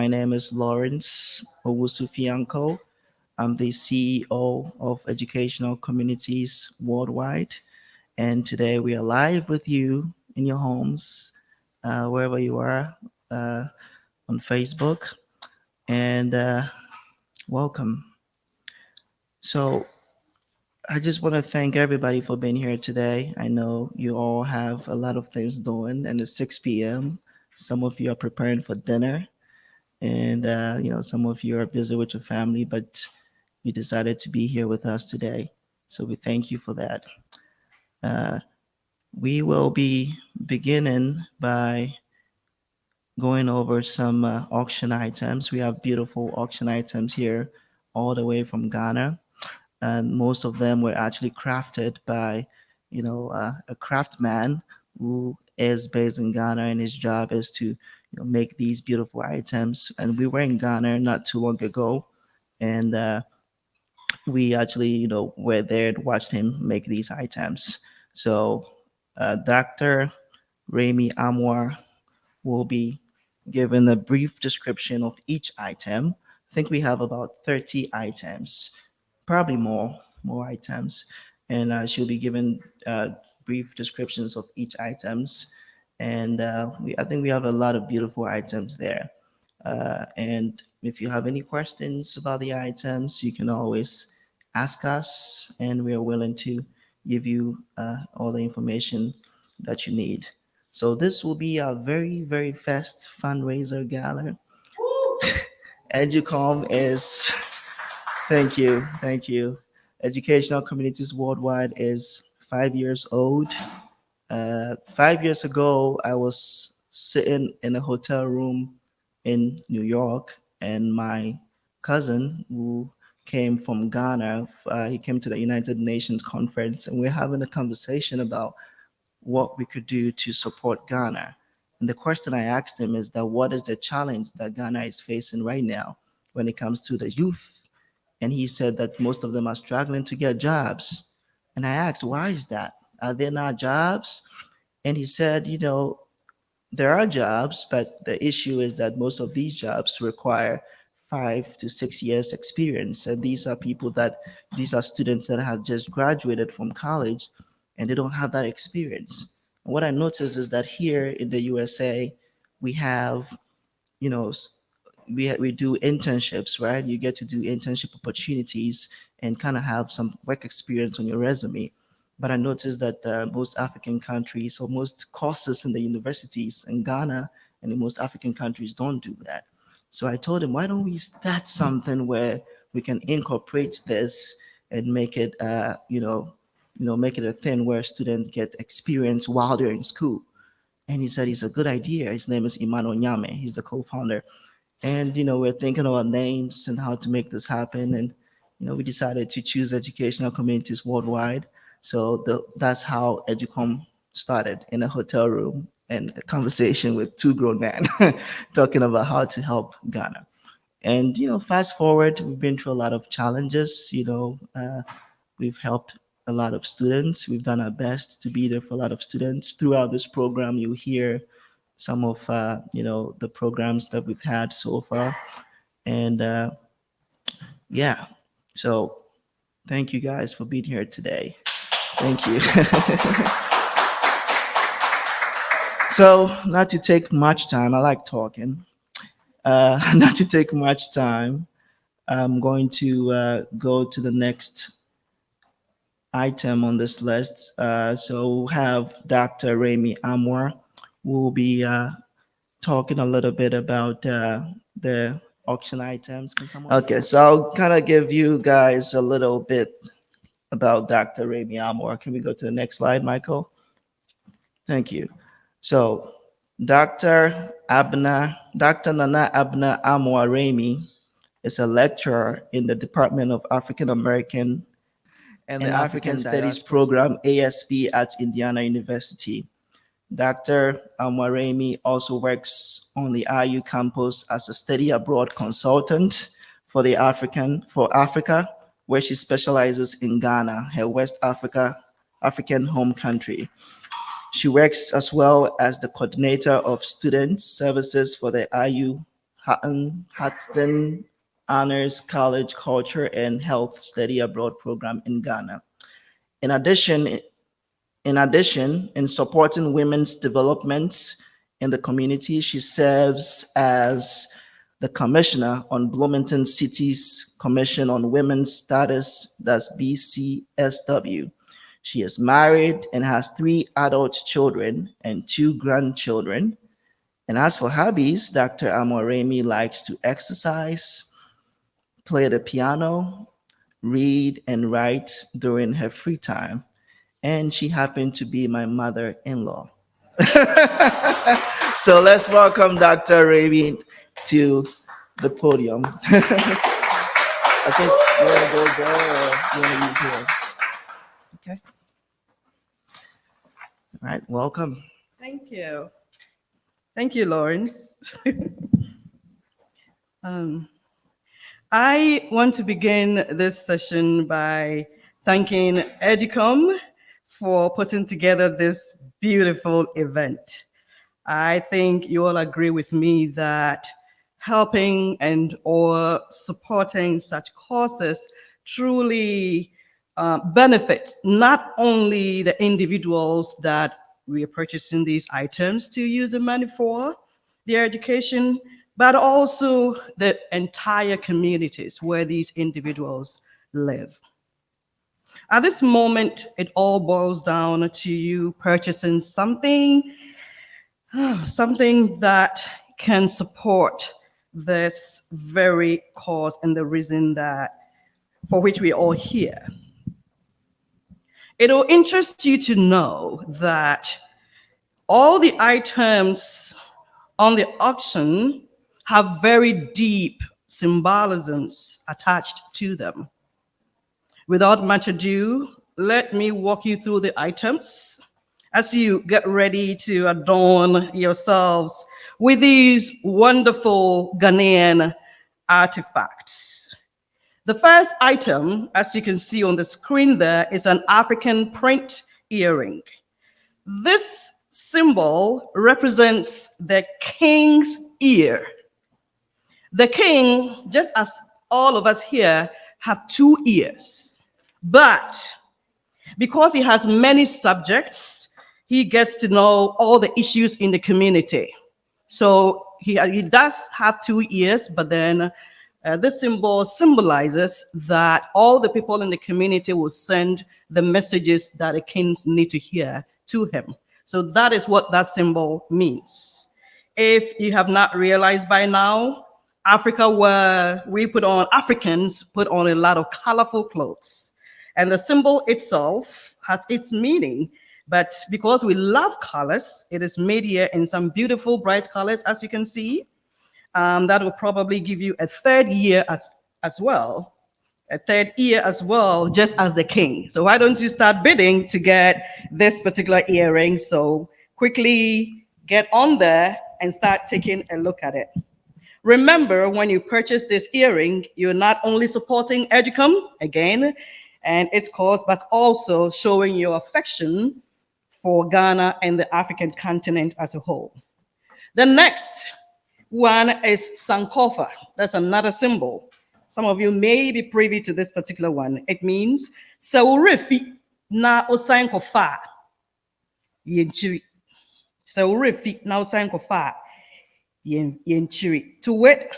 My name is Lawrence Owusu. I'm the CEO of Educational Communities Worldwide. And today we are live with you in your homes, wherever you are, uh, on Facebook. And welcome. So I just want to thank everybody for being here today. I know you all have a lot of things doing, and it's 6 p.m. Some of you are preparing for dinner, and some of you are busy with your family, but you decided to be here with us today. So we thank you for that. Uh, we will be beginning by going over some auction items. We have beautiful auction items here, all the way from Ghana, and most of them were actually crafted by, a craftsman who is based in Ghana, and his job is to, make these beautiful items. And we were in Ghana not too long ago, and we actually, were there and watched him make these items. So, Dr. Ramey Amoah will be given a brief description of each item. I think we have about 30 items, probably more items, and she'll be given brief descriptions of each items. And I think we have a lot of beautiful items there. And if you have any questions about the items, you can always ask us, and we are willing to give you all the information that you need. So this will be our very, very first fundraiser gala. EduCom is, thank you. Educational Communities Worldwide is 5 years old. 5 years ago, I was sitting in a hotel room in New York, and my cousin, who came from Ghana, he came to the United Nations conference, and we're having a conversation about what we could do to support Ghana. And the question I asked him is that what is the challenge that Ghana is facing right now when it comes to the youth? And he said that most of them are struggling to get jobs. And I asked, why is that? Are there not jobs? And he said, there are jobs, but the issue is that most of these jobs require 5 to 6 years experience. And these are students that have just graduated from college, and they don't have that experience. And what I noticed is that here in the USA, we have, you know, we do internships, right? You get to do internship opportunities and kind of have some work experience on your resume. But I noticed that most African countries, or most courses in the universities in Ghana and in most African countries, don't do that. So I told him, why don't we start something where we can incorporate this and make it, make it a thing where students get experience while they're in school. And he said it's a good idea. His name is Emmanuel Nyame. He's the co-founder. And we're thinking about names and how to make this happen. And we decided to choose Educational Communities Worldwide. So that's how EduCom started, in a hotel room and a conversation with two grown men talking about how to help Ghana. And fast forward, we've been through a lot of challenges. We've helped a lot of students. We've done our best to be there for a lot of students. Throughout this program, you hear some of the programs that we've had so far. And yeah, so thank you guys for being here today. Thank you. So, not to take much time, I like talking. Not to take much time, I'm going to go to the next item on this list. So we'll have Dr. Ramey Amoah, who will be talking a little bit about the auction items. Okay, so I'll kind of give you guys a little bit about Dr. Ramey Amoah. Can we go to the next slide, Michael? Thank you. So Dr. Nana Abner Amoah Ramey is a lecturer in the Department of African American and African Studies program, ASP, at Indiana University. Dr. Amoah also works on the IU campus as a study abroad consultant for Africa, where she specializes in Ghana, her West African home country. She works as well as the coordinator of student services for the IU Hatton Honors College Culture and Health Study Abroad program in Ghana. In addition, in supporting women's development in the community, she serves as the commissioner on Bloomington City's Commission on Women's Status, that's BCSW. She is married and has 3 adult children and 2 grandchildren. And as for hobbies, Dr. Amoah likes to exercise, play the piano, read, and write during her free time. And she happened to be my mother-in-law. So let's welcome Dr. Ramey to the podium. I think you want to go there or you want to use here? Okay. All right, welcome. Thank you. Thank you, Lawrence. I want to begin this session by thanking EduCom for putting together this beautiful event. I think you all agree with me that helping and or supporting such causes truly benefit not only the individuals that we are purchasing these items to use the money for their education, but also the entire communities where these individuals live. At this moment, it all boils down to you purchasing something that can support this very cause and the reason that for which we are all here. It will interest you to know that all the items on the auction have very deep symbolisms attached to them. Without much ado, let me walk you through the items as you get ready to adorn yourselves with these wonderful Ghanaian artifacts. The first item, as you can see on the screen there, is an African print earring. This symbol represents the king's ear. The king, just as all of us here, have 2 ears, but because he has many subjects, he gets to know all the issues in the community. So he does have 2 ears, but then this symbol symbolizes that all the people in the community will send the messages that the kings need to hear to him. So that is what that symbol means. If you have not realized by now, Africans put on a lot of colorful clothes. And the symbol itself has its meaning, but because we love colors, it is made here in some beautiful bright colors, as you can see. That will probably give you a 3rd ear as well. A 3rd ear as well, just as the king. So why don't you start bidding to get this particular earring? So quickly get on there and start taking a look at it. Remember, when you purchase this earring, you're not only supporting EduCom, again, and its cause, but also showing your affection for Ghana and the African continent as a whole. The next one is Sankofa. That's another symbol. Some of you may be privy to this particular one. It means Saurifi na osankofa yenchiri. Saurifi na osankofa yenchiri. To wit,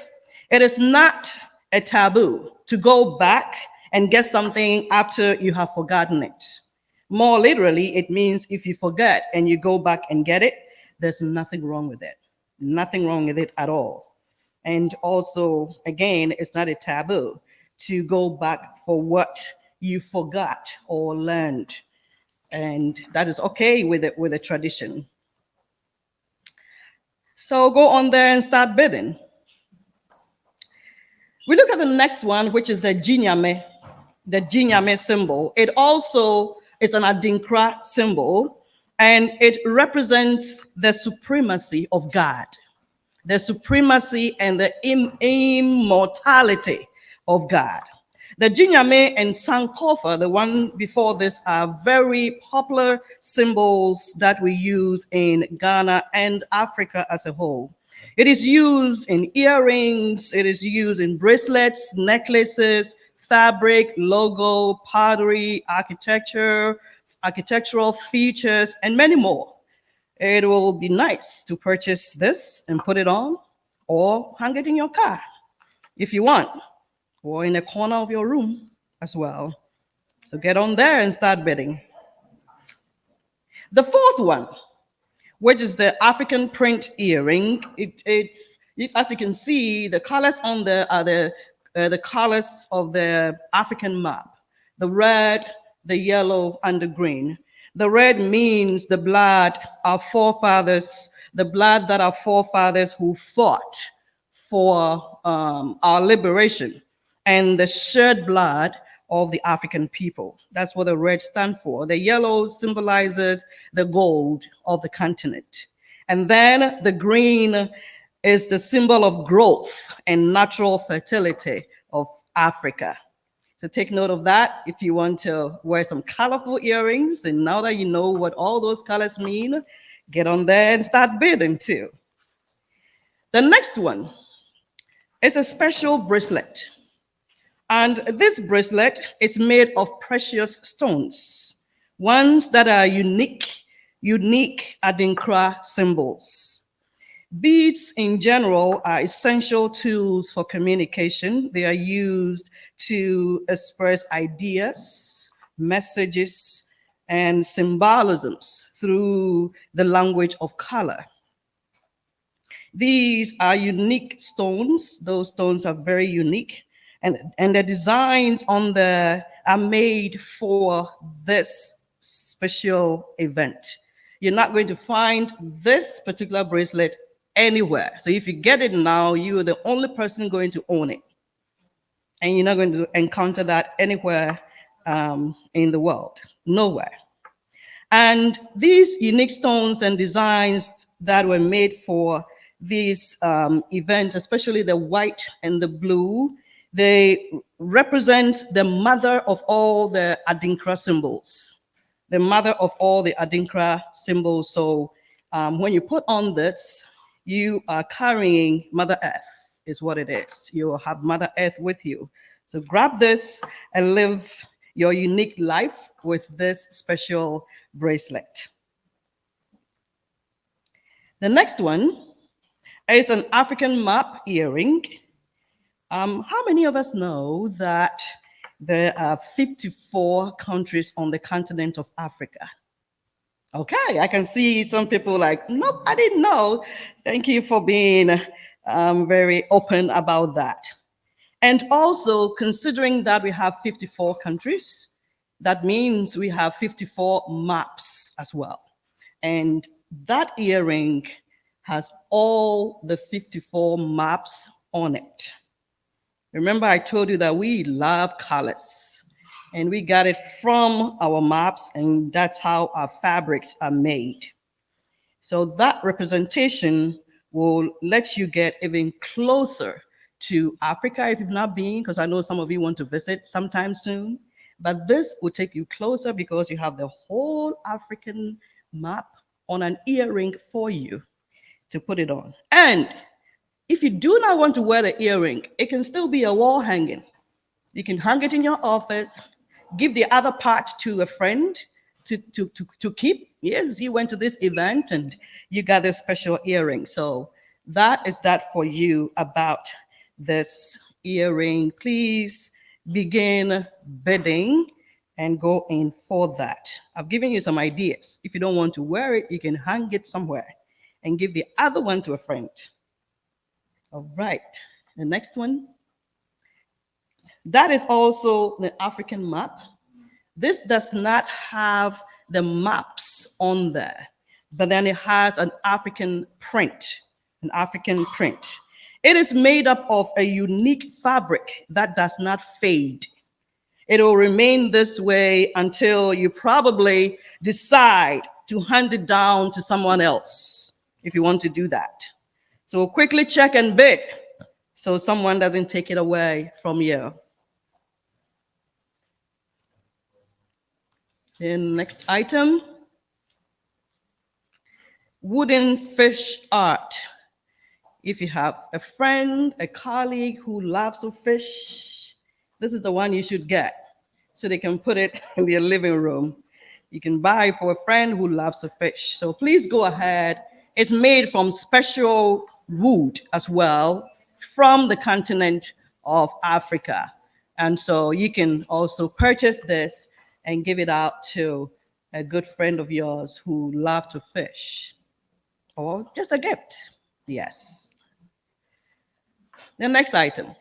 it is not a taboo to go back and get something after you have forgotten it. More literally, it means if you forget and you go back and get it, there's nothing wrong with it. Nothing wrong with it at all. And also, again, it's not a taboo to go back for what you forgot or learned. And that is okay with it, with a tradition. So go on there and start bidding. We look at the next one, which is the Nyame symbol. It also is an Adinkra symbol, and it represents the supremacy of God, the supremacy and the immortality of God. The Nyame and Sankofa, the one before this, are very popular symbols that we use in Ghana and Africa as a whole. It is used in earrings, it is used in bracelets, necklaces, fabric, logo, pottery, architectural features, and many more. It will be nice to purchase this and put it on or hang it in your car if you want, or in a corner of your room as well. So get on there and start bidding. The fourth one, which is the African print earring. As you can see, the colors on there are the colors of the African map: the red, the yellow, and the green. The red means the blood our forefathers, the blood that our forefathers who fought for our liberation, and the shed blood of the African people. That's what the red stands for. The yellow symbolizes the gold of the continent. And then the green is the symbol of growth and natural fertility of Africa. So take note of that if you want to wear some colorful earrings. And now that you know what all those colors mean, get on there and start bidding too. The next one is a special bracelet. And this bracelet is made of precious stones, ones that are unique Adinkra symbols. Beads in general are essential tools for communication. They are used to express ideas, messages, and symbolisms through the language of color. These are unique stones. Those stones are very unique. And the designs on the are made for this special event. You're not going to find this particular bracelet anywhere. So if you get it now, you are the only person going to own it. And you're not going to encounter that anywhere in the world, nowhere. And these unique stones and designs that were made for this event, especially the white and the blue, they represent the mother of all the Adinkra symbols, the mother of all the Adinkra symbols. So when you put on this, you are carrying Mother Earth, is what it is. You have Mother Earth with you. So grab this and live your unique life with this special bracelet. The next one is an African map earring. How many of us know that there are 54 countries on the continent of Africa? Okay, I can see some people like, nope, I didn't know. Thank you for being very open about that. And also, considering that we have 54 countries, that means we have 54 maps as well. And that earring has all the 54 maps on it. Remember, I told you that we love colors, and we got it from our maps, and that's how our fabrics are made. So that representation will let you get even closer to Africa if you've not been, because I know some of you want to visit sometime soon. But this will take you closer because you have the whole African map on an earring for you to put it on. And if you do not want to wear the earring, it can still be a wall hanging. You can hang it in your office, give the other part to a friend to keep. Yes, you went to this event and you got this special earring. So that is that for you about this earring. Please begin bidding and go in for that. I've given you some ideas. If you don't want to wear it, you can hang it somewhere and give the other one to a friend. All right, the next one. That is also the African map. This does not have the maps on there, but then it has an African print, It is made up of a unique fabric that does not fade. It will remain this way until you probably decide to hand it down to someone else if you want to do that. So quickly check and bid so someone doesn't take it away from you. And next item, wooden fish art. If you have a friend, a colleague who loves to fish, this is the one you should get so they can put it in their living room. You can buy for a friend who loves to fish. So please go ahead. It's made from special wood as well from the continent of Africa. And so you can also purchase this and give it out to a good friend of yours who loves to fish, or just a gift. Yes. The next item.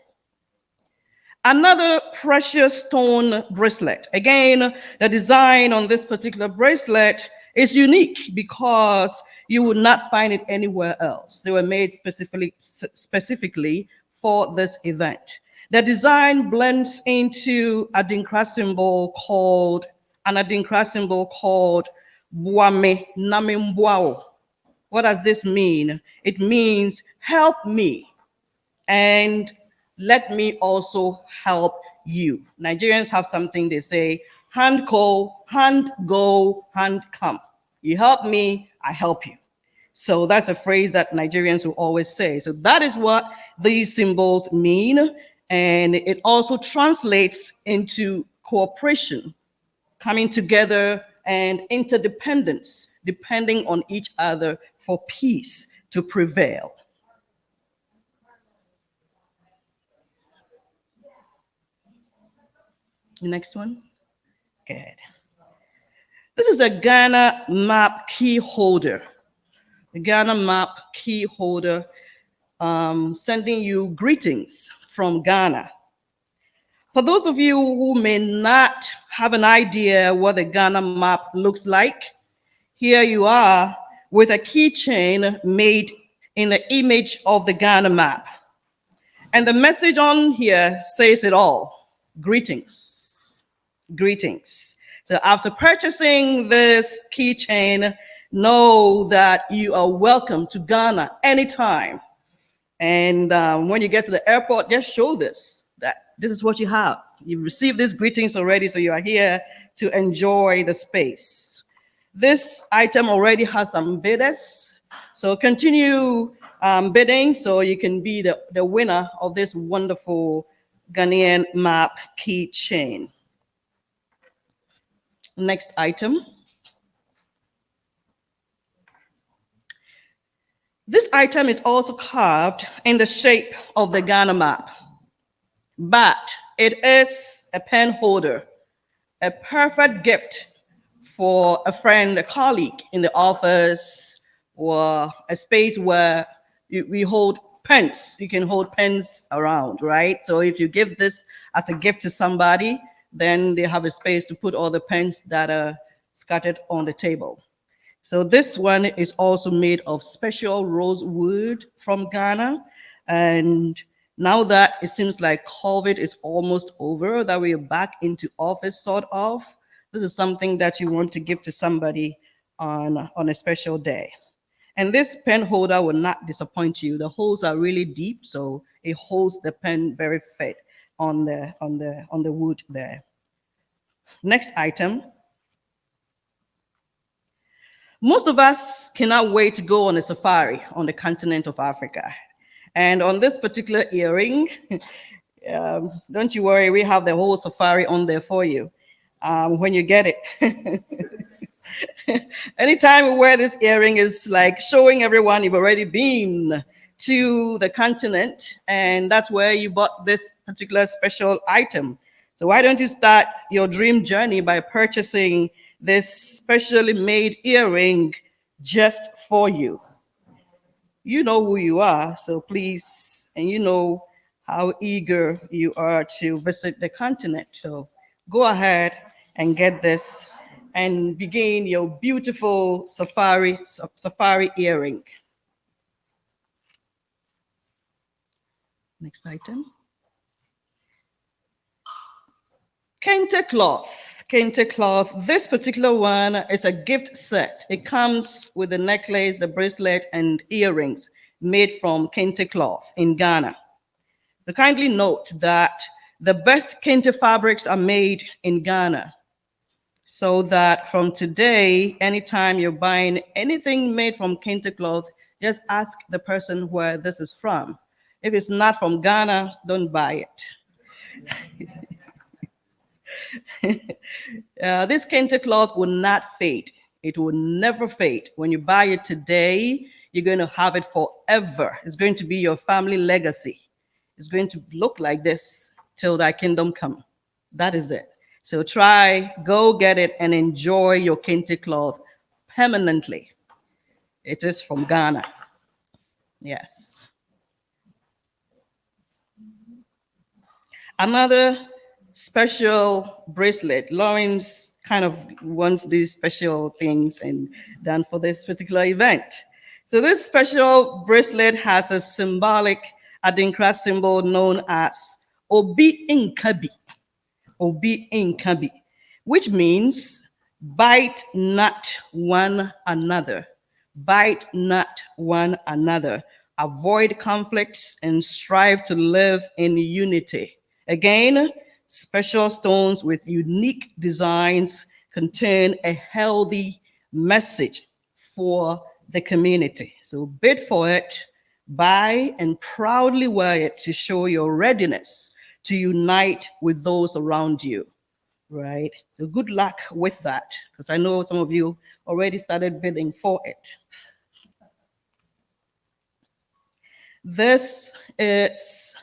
Another precious stone bracelet. Again, the design on this particular bracelet is unique because you would not find it anywhere else. They were made specifically for this event. The design blends into an Adinkra symbol called Buame Namimbuao. What does this mean? It means help me and let me also help you. Nigerians have something they say, hand go, hand come. You help me, I help you. So that's a phrase that Nigerians will always say. So that is what these symbols mean. And it also translates into cooperation, coming together, and interdependence, depending on each other for peace to prevail. The next one. Good. This is a Ghana map key holder. The Ghana map key holder sending you greetings from Ghana. For those of you who may not have an idea what the Ghana map looks like, here you are with a keychain made in the image of the Ghana map. And the message on here says it all. Greetings. Greetings. So after purchasing this keychain, know that you are welcome to Ghana anytime. And when you get to the airport, just show this, that this is what you have. You've received these greetings already, so you are here to enjoy the space. This item already has some bidders, so continue bidding so you can be the winner of this wonderful Ghanaian map keychain. Next item. This item is also carved in the shape of the Ghana map, but it is a pen holder, a perfect gift for a friend, a colleague in the office, or a space where we hold pens. You can hold pens around, right? So if you give this as a gift to somebody, then they have a space to put all the pens that are scattered on the table. So this one is also made of special rosewood from Ghana. And now that it seems like COVID is almost over, that we are back into office sort of, this is something that you want to give to somebody on a special day. And this pen holder will not disappoint you. The holes are really deep, so it holds the pen very fit on the wood there. Next item. Most of us cannot wait to go on a safari on the continent of Africa. And on this particular earring, don't you worry, we have the whole safari on there for you when you get it. Anytime we wear this earring, is like showing everyone you've already been to the continent, and that's where you bought this particular special item. So why don't you start your dream journey by purchasing this specially made earring just for you? You know who you are, so please, and you know how eager you are to visit the continent. So go ahead and get this and begin your beautiful safari earring. Next item. Kente cloth. Kente cloth. This particular one is a gift set. It comes with the necklace, the bracelet, and earrings made from kente cloth in Ghana. But kindly note that the best kente fabrics are made in Ghana, so that from today, anytime you're buying anything made from kente cloth, just ask the person where this is from. If it's not from Ghana, don't buy it. This kente cloth will not fade. It will never fade. When you buy it today, you're going to have it forever. It's going to be your family legacy. It's going to look like this till thy kingdom come. That is it. So go get it and enjoy your kente cloth permanently. It is from Ghana. Yes. Another special bracelet. Lawrence kind of wants these special things and done for this particular event. So this special bracelet has a symbolic Adinkra symbol known as Obi Inkabi. Obi Inkabi, which means bite not one another. Bite not one another. Avoid conflicts and strive to live in unity. Again, special stones with unique designs contain a healthy message for the community. So bid for it, buy, and proudly wear it to show your readiness to unite with those around you, right? So good luck with that, because I know some of you already started bidding for it. This is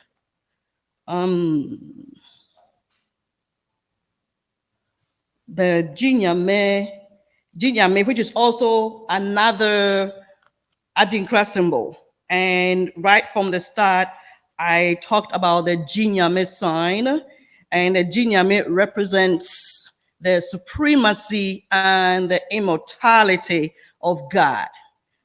the Nyame, which is also another Adinkra symbol. And right from the start, I talked about the Nyame sign, and the Nyame represents the supremacy and the immortality of God.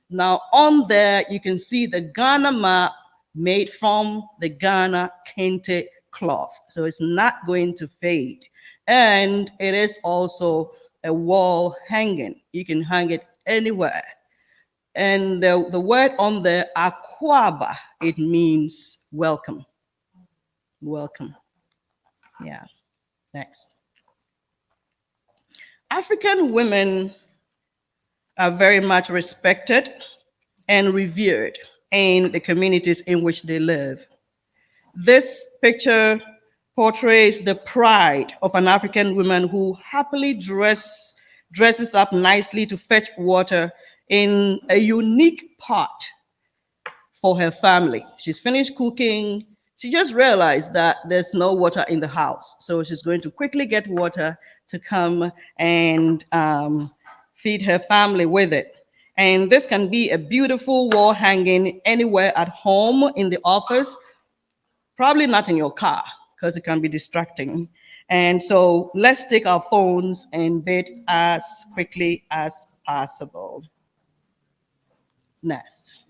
Now on there, you can see the Ghana map made from the Ghana kente cloth. So it's not going to fade. And it is also a wall hanging. You can hang it anywhere. And the word on the Akua, it means welcome. Welcome. Yeah. Next. African women are very much respected and revered in the communities in which they live. This picture portrays the pride of an African woman who happily dresses up nicely to fetch water in a unique pot for her family. She's finished cooking. She just realized that there's no water in the house. So she's going to quickly get water to come and feed her family with it. And this can be a beautiful wall hanging anywhere at home, in the office, probably not in your car because it can be distracting. And so let's take our phones and bid as quickly as possible. Next.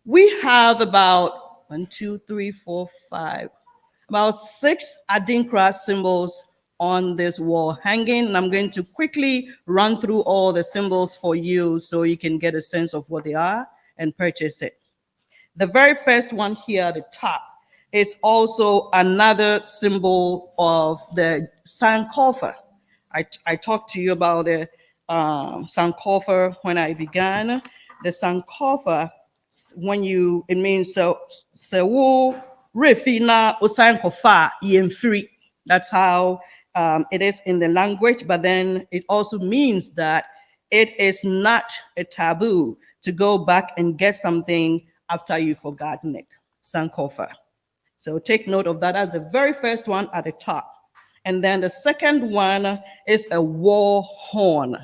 We have about 1, 2, 3, 4, 5, about 6 Adinkra symbols on this wall hanging. And I'm going to quickly run through all the symbols for you so you can get a sense of what they are and purchase it. The very first one here at the top is also another symbol of the Sankofa. I talked to you about the Sankofa when I began. The Sankofa, it means Sewu Refina Osankofa Yemfri. That's how it is in the language, but then it also means that it is not a taboo to go back and get something after you've forgotten it. Sankofa. So take note of that as the very first one at the top. And then the second one is a war horn.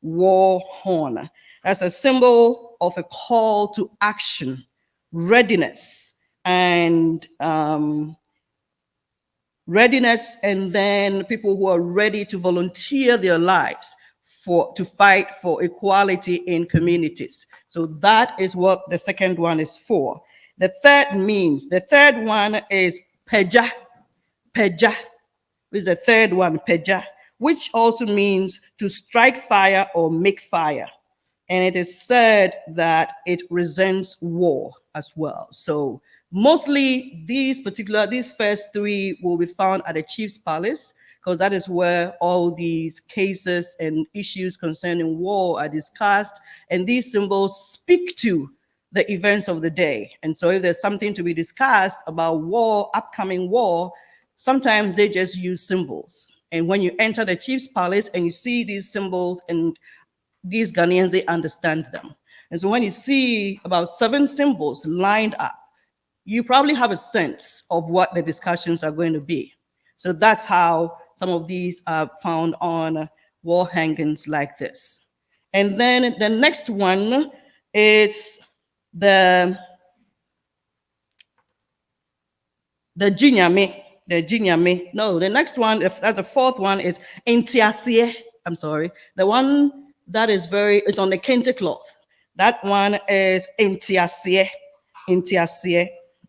War horn. That's a symbol of a call to action, readiness, and then people who are ready to volunteer their lives to fight for equality in communities. So that is what the second one is for. The third one is Peja. Peja is the third one, Peja, which also means to strike fire or make fire. And it is said that it resents war as well. So mostly these first 3 will be found at the chief's palace, because that is where all these cases and issues concerning war are discussed. And these symbols speak to the events of the day. And so if there's something to be discussed about war, upcoming war, sometimes they just use symbols. And when you enter the chief's palace and you see these symbols, and these Ghanaians, they understand them. And so when you see about 7 symbols lined up, you probably have a sense of what the discussions are going to be. So that's how some of these are found on wall hangings like this. And then the next one is the Nyame. No, the next one, that's the 4th one, is Ntiasie. I'm sorry. The one that is it's on the kente cloth. That one is Ntiasie.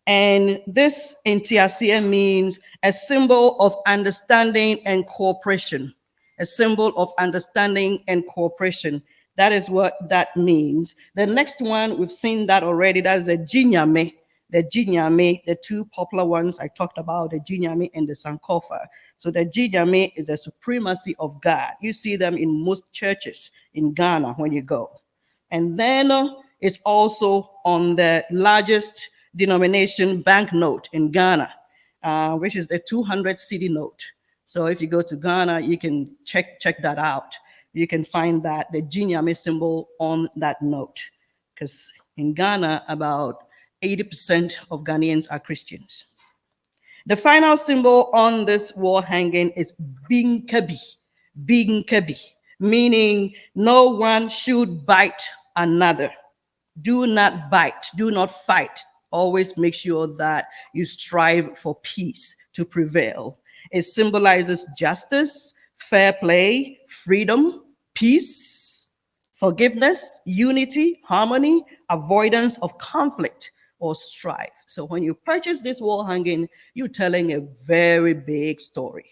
And this Ntiasie means a symbol of understanding and cooperation. A symbol of understanding and cooperation. That is what that means. The next one, we've seen that already. That is a Nyame. The Nyame, the 2 popular ones I talked about, the Nyame and the Sankofa. So the Nyame is the supremacy of God. You see them in most churches in Ghana when you go. And then it's also on the largest denomination banknote in Ghana, which is the 200 cedi note. So if you go to Ghana, you can check that out. You can find that the Nyame symbol on that note, because in Ghana, about 80% of Ghanaians are Christians. The final symbol on this wall hanging is Binkabi, meaning no one should bite another. Do not bite, do not fight. Always make sure that you strive for peace to prevail. It symbolizes justice, fair play, freedom, peace, forgiveness, unity, harmony, avoidance of conflict or strife. So when you purchase this wall hanging, you're telling a very big story.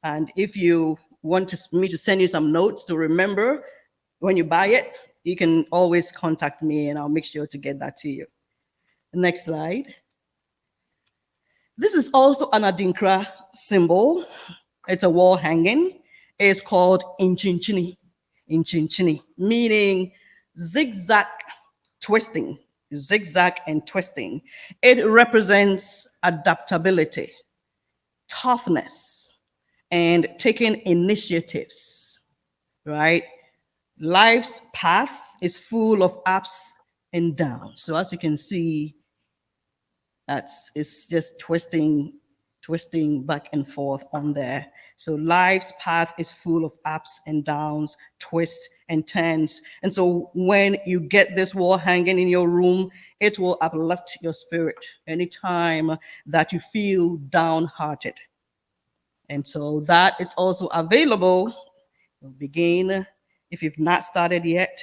And if you want me to send you some notes to remember when you buy it, you can always contact me and I'll make sure to get that to you. Next slide. This is also an Adinkra symbol. It's a wall hanging. It's called Inchinchini, meaning zigzag twisting, zigzag and twisting. It represents adaptability, toughness, and taking initiatives, right? Life's path is full of ups and downs. So as you can see, it's just twisting back and forth on there. So life's path is full of ups and downs, twists and turns. And so when you get this wall hanging in your room, it will uplift your spirit anytime that you feel downhearted. And so that is also available. We'll begin, if you've not started yet,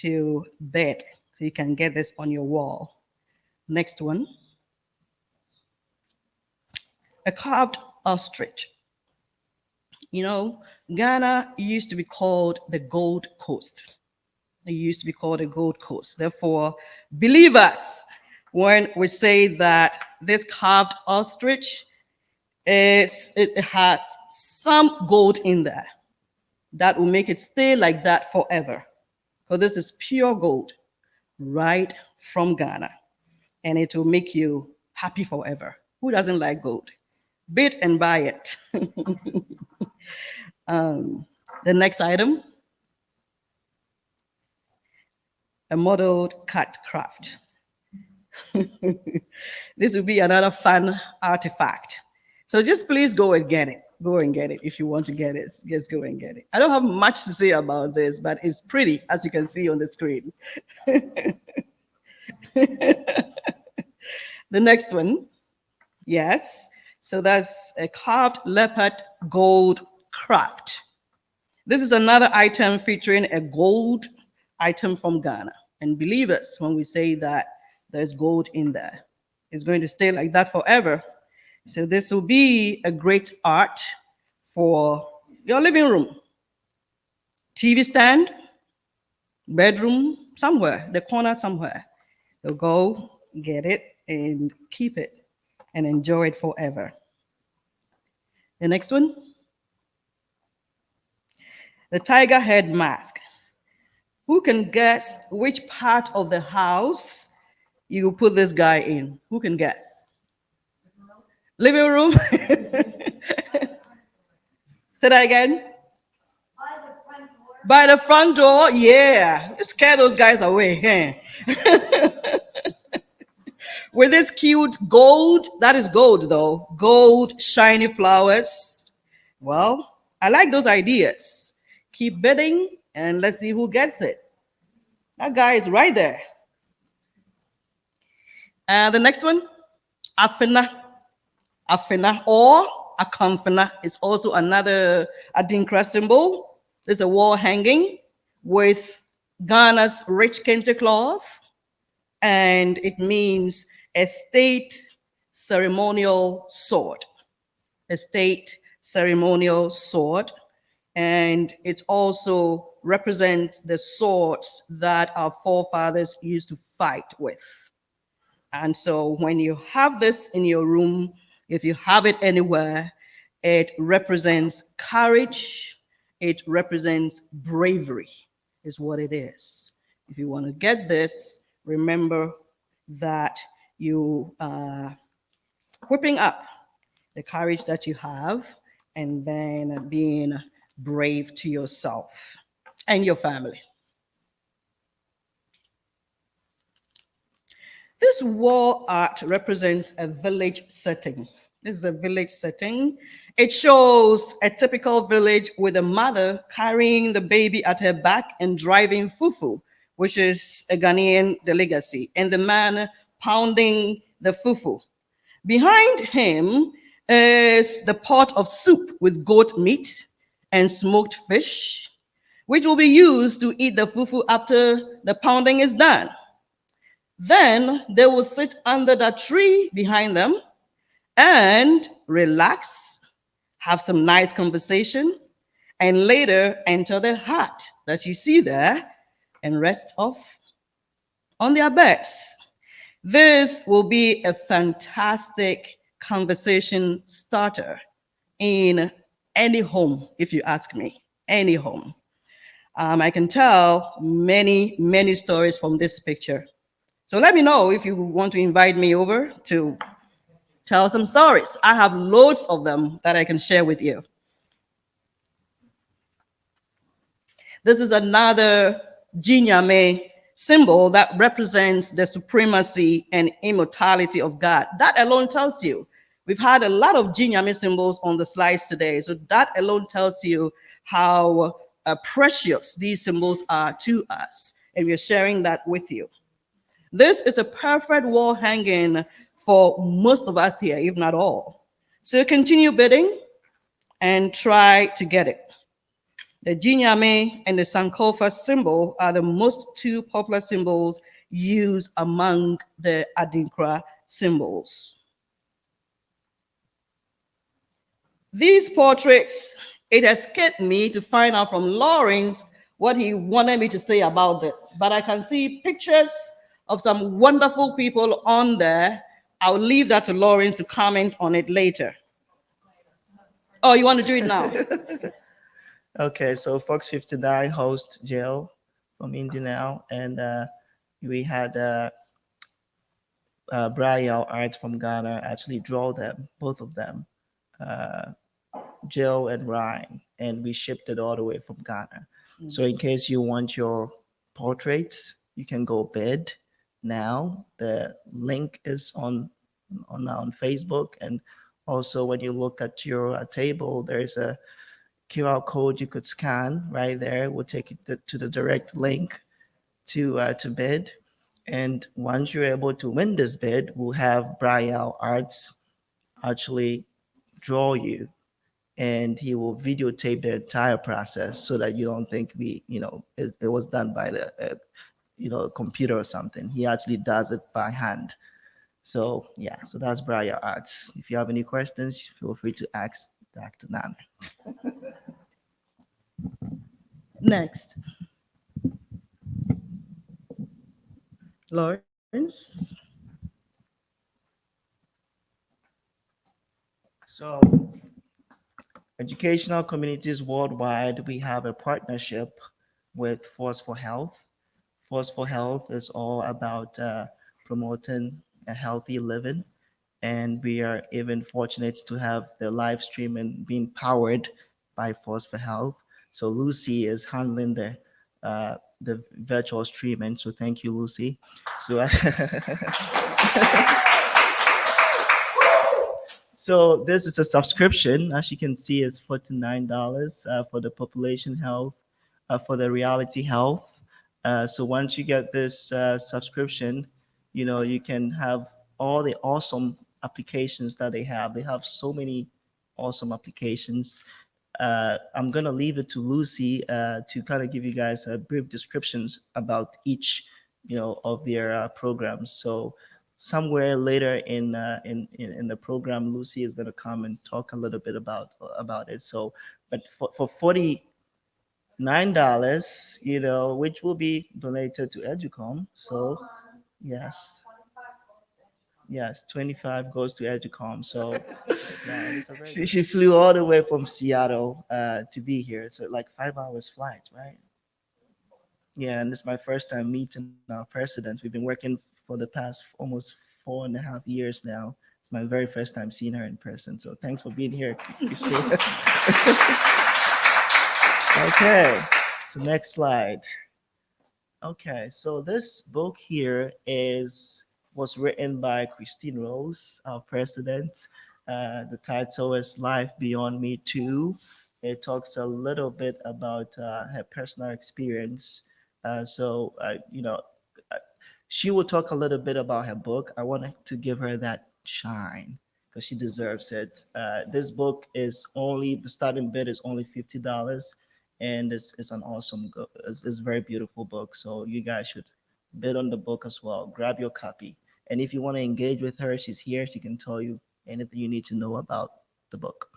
to bed. So you can get this on your wall. Next one. A carved ostrich. You know, Ghana used to be called the Gold Coast. It used to be called the Gold Coast. Therefore, believe us when we say that this carved ostrich it has some gold in there that will make it stay like that forever. Because this is pure gold right from Ghana. And it will make you happy forever. Who doesn't like gold? Bid and buy it. The next item, a modeled cat craft. This will be another fun artifact. So just please go and get it. Go and get it if you want to get it. Just go and get it. I don't have much to say about this, but it's pretty, as you can see on the screen. The next one, yes. So that's a carved leopard gold craft. This is another item featuring a gold item from Ghana. And believe us when we say that there's gold in there. It's going to stay like that forever. So this will be a great art for your living room, TV stand, bedroom, somewhere, the corner somewhere. So go get it and keep it and enjoy it forever. The next one, the tiger head mask. Who can guess which part of the house you put this guy in? Who can guess? Living room? Say that again. By the front door, yeah. Scare those guys away. With this cute gold, that is gold though, gold shiny flowers. Well, I like those ideas. Keep bidding and let's see who gets it. That guy is right there. And the next one, Afena. Afena or Akamfena is also another Adinkra symbol. It's a wall hanging with Ghana's rich kente cloth, and it means a state ceremonial sword. A state ceremonial sword. And it also represents the swords that our forefathers used to fight with. And so when you have this in your room, if you have it anywhere, it represents courage, it represents bravery, is what it is. If you want to get this, remember that you are whipping up the courage that you have and then being brave to yourself and your family. This wall art represents a village setting. This is a village setting. It shows a typical village with a mother carrying the baby at her back and driving fufu, which is a Ghanaian delicacy, and the man pounding the fufu. Behind him is the pot of soup with goat meat and smoked fish, which will be used to eat the fufu after the pounding is done. Then they will sit under that tree behind them and relax, have some nice conversation, and later enter the hut that you see there and rest off on their beds. This will be a fantastic conversation starter in any home, if you ask me, any home. I can tell many, many stories from this picture. So let me know if you want to invite me over to tell some stories. I have loads of them that I can share with you. This is another Nyame symbol that represents the supremacy and immortality of God. That alone tells you. We've had a lot of Nyame symbols on the slides today. So that alone tells you how precious these symbols are to us. And we're sharing that with you. This is a perfect wall hanging for most of us here, if not all. So continue bidding and try to get it. The Nyame and the Sankofa symbol are the most two popular symbols used among the Adinkra symbols. These portraits, it escaped me to find out from Lawrence what he wanted me to say about this, but I can see pictures of some wonderful people on there. I'll leave that to Lawrence to comment on it later. Oh, you want to do it now? Okay, so Fox 59 hosts Jill from India now, and we had Brian Art from Ghana actually draw them, both of them, Jill and Ryan, and we shipped it all the way from Ghana. So in case you want your portraits, you can go bid now. The link is on Facebook, and also when you look at your table, there's a QR code you could scan right there. Will take you to the direct link to bid. And once you're able to win this bid, we'll have Brian Arts actually draw you, and he will videotape the entire process so that you don't think it was done by the computer or something. He actually does it by hand. So yeah, so that's Brian Arts. If you have any questions, feel free to ask Dr. Nana. Next. Lawrence. So Educational communities worldwide, we have a partnership with Force for Health. Force for Health is all about promoting a healthy living, and we are even fortunate to have the live stream and being powered by Force for Health. So Lucy is handling the virtual streaming. So thank you, Lucy. So so this is a subscription. As you can see, it's $49 for the population health, for the reality health. So once you get this subscription, you can have all the awesome applications that they have. They have so many awesome applications. I'm gonna leave it to Lucy to kind of give you guys a brief descriptions about each, of their programs. So somewhere later in the program, Lucy is gonna come and talk a little bit about it. So, but for $49, which will be donated to EduCom. So yes, yes, 25 goes to EduCom. So yeah, and it's a very she flew all the way from Seattle to be here. It's like 5 hours flight, right? Yeah, and it's my first time meeting our president. We've been working for the past almost 4.5 years now. It's my very first time seeing her in person. So thanks for being here, Christine. Okay, so next slide. Okay, so this book here was written by Christine Rose, our president. The title is Life Beyond Me Too. It talks a little bit about her personal experience. Uh, she will talk a little bit about her book. I wanted to give her that shine because she deserves it. This book is only the starting bid is only $50, and it's an awesome, it's a very beautiful book. So you guys should bid on the book as well. Grab your copy, and if you want to engage with her, she's here. She can tell you anything you need to know about the book.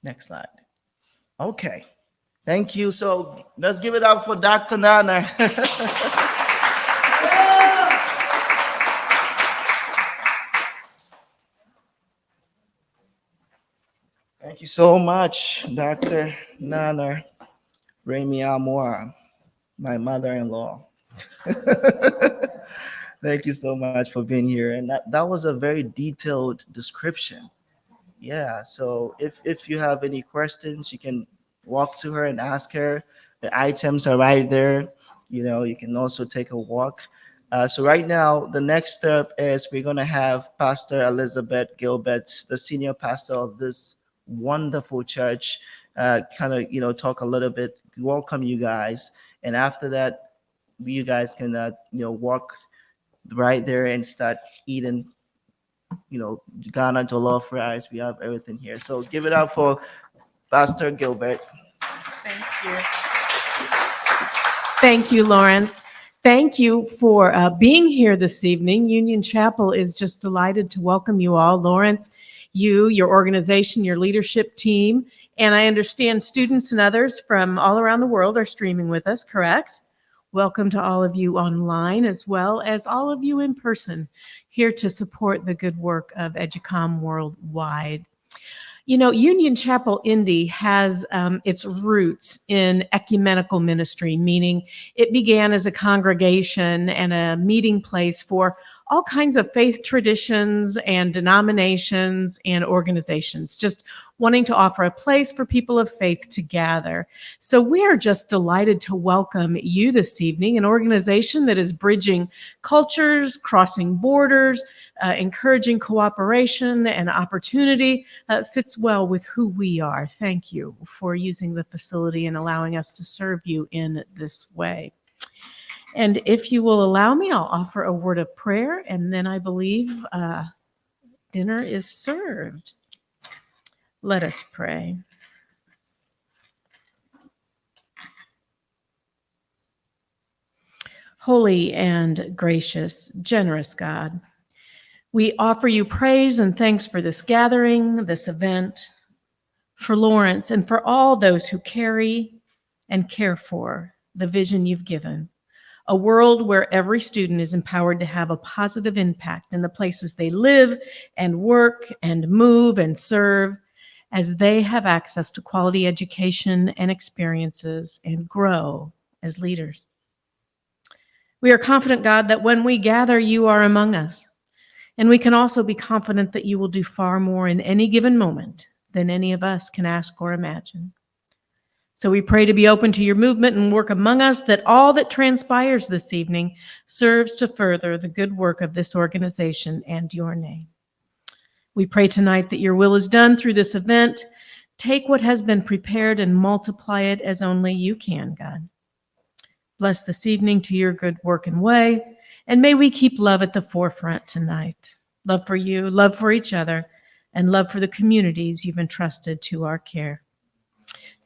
Next slide. Okay. Thank you. So let's give it up for Dr. Nana. Thank you so much, Dr. Nana Ramey Amoah, my mother-in-law. Thank you so much for being here. And that was a very detailed description. Yeah, so if you have any questions, you can walk to her and ask her. The items are right there. You can also take a walk. So right now, the next step is we're gonna have Pastor Elizabeth Gilbert, the senior pastor of this wonderful church, kind of talk a little bit, welcome you guys, and after that, you guys can walk right there and start eating Ghana jollof rice. We have everything here. So give it up for Pastor Gilbert. Thank you. Thank you, Lawrence. Thank you for being here this evening. Union Chapel is just delighted to welcome you all. Lawrence, you, your organization, your leadership team, and I understand students and others from all around the world are streaming with us, correct? Welcome to all of you online as well as all of you in person here to support the good work of EduCom worldwide. Union Chapel Indy has its roots in ecumenical ministry, meaning it began as a congregation and a meeting place for all kinds of faith traditions and denominations and organizations, just wanting to offer a place for people of faith to gather. So we are just delighted to welcome you this evening, an organization that is bridging cultures, crossing borders, encouraging cooperation and opportunity, fits well with who we are. Thank you for using the facility and allowing us to serve you in this way. And if you will allow me, I'll offer a word of prayer, and then I believe dinner is served. Let us pray. Holy and gracious, generous God, we offer you praise and thanks for this gathering, this event, for Lawrence, and for all those who carry and care for the vision you've given a world where every student is empowered to have a positive impact in the places they live and work and move and serve, as they have access to quality education and experiences and grow as leaders. We are confident, God, that when we gather, you are among us. And we can also be confident that you will do far more in any given moment than any of us can ask or imagine. So we pray to be open to your movement and work among us, that all that transpires this evening serves to further the good work of this organization and your name. We pray tonight that your will is done through this event. Take what has been prepared and multiply it as only you can, God. Bless this evening to your good work and way, and may we keep love at the forefront tonight. Love for you, love for each other, and love for the communities you've entrusted to our care.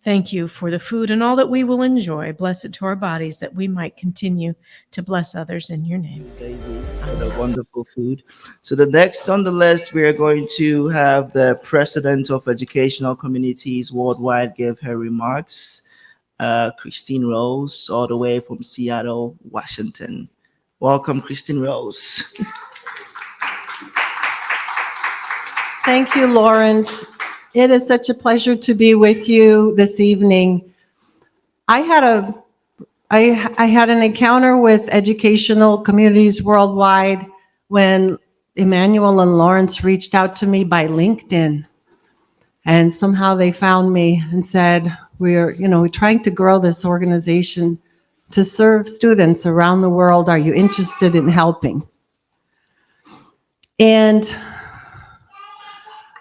Thank you for the food and all that we will enjoy. Bless it to our bodies, that we might continue to bless others in your name. Daisy, for the wonderful food. So the next on the list, we are going to have the President of Educational Communities Worldwide give her remarks. Christine Rose, all the way from Seattle, Washington. Welcome, Christine Rose. Thank you, Lawrence. It is such a pleasure to be with you this evening. I had an encounter with Educational Communities Worldwide when Emmanuel and Lawrence reached out to me by LinkedIn. And somehow they found me and said, we're trying to grow this organization to serve students around the world. Are you interested in helping? And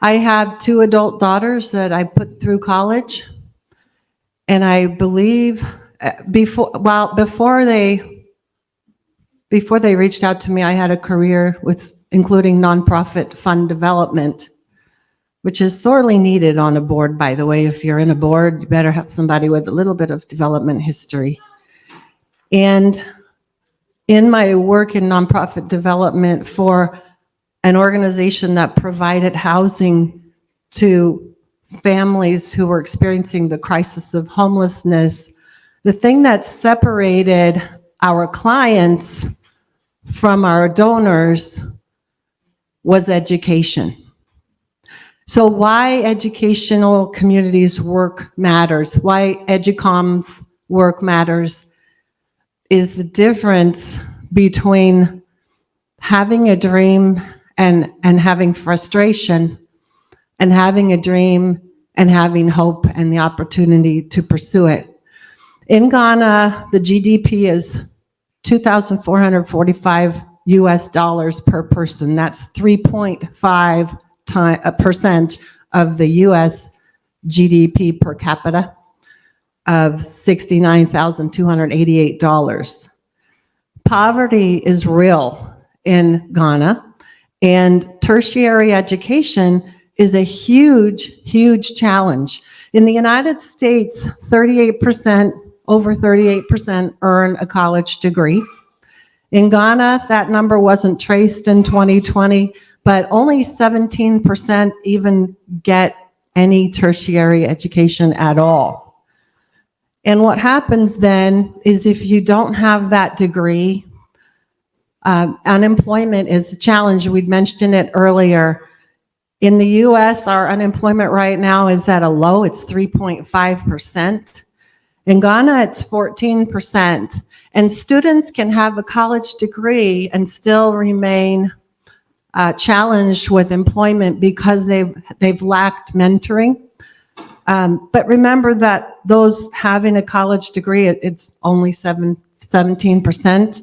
I have 2 adult daughters that I put through college. And I believe before they reached out to me, I had a career including nonprofit fund development, which is sorely needed on a board, by the way. If you're in a board, you better have somebody with a little bit of development history. And in my work in nonprofit development for an organization that provided housing to families who were experiencing the crisis of homelessness, the thing that separated our clients from our donors was education. So why educational communities work matters, why EduCom's work matters, is the difference between having a dream and having frustration, and having a dream and having hope and the opportunity to pursue it. In Ghana, the GDP is $2,445 US per person. That's 3.5% of the US GDP per capita of $69,288. Poverty is real in Ghana, and tertiary education is a huge, huge challenge. In the United States, over 38% earn a college degree. In Ghana, that number wasn't traced in 2020, but only 17% even get any tertiary education at all. And what happens then is, if you don't have that degree, unemployment is a challenge. We'd mentioned it earlier. In the US, our unemployment right now is at a low. It's 3.5%. In Ghana, it's 14%. And students can have a college degree and still remain challenged with employment because they've lacked mentoring. But remember that those having a college degree, it's only 17%.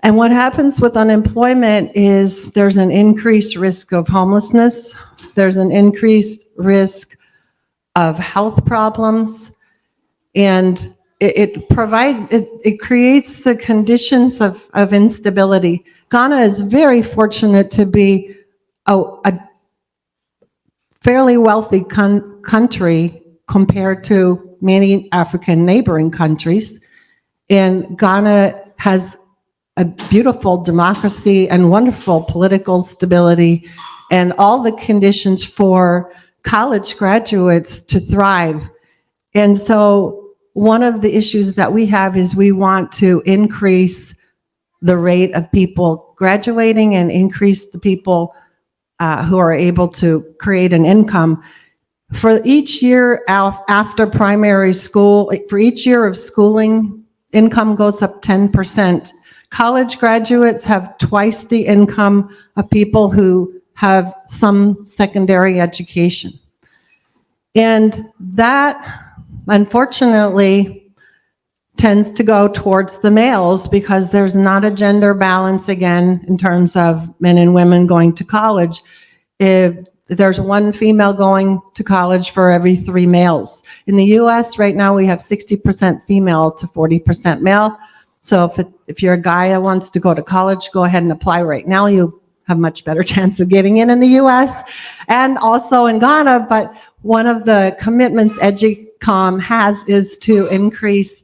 And what happens with unemployment is there's an increased risk of homelessness. There's an increased risk of health problems. And it creates the conditions of instability. Ghana is very fortunate to be a fairly wealthy country compared to many African neighboring countries. And Ghana has a beautiful democracy and wonderful political stability and all the conditions for college graduates to thrive. And so one of the issues that we have is we want to increase the rate of people graduating and increase the people who are able to create an income. For each year after primary school, for each year of schooling, income goes up 10%. College graduates have twice the income of people who have some secondary education. And that, unfortunately, tends to go towards the males because there's not a gender balance again in terms of men and women going to college. If there's one female going to college for every 3 males. In the US right now, we have 60% female to 40% male. So if you're a guy that wants to go to college, go ahead and apply right now. You have much better chance of getting in the US and also in Ghana. But one of the commitments EduCom has is to increase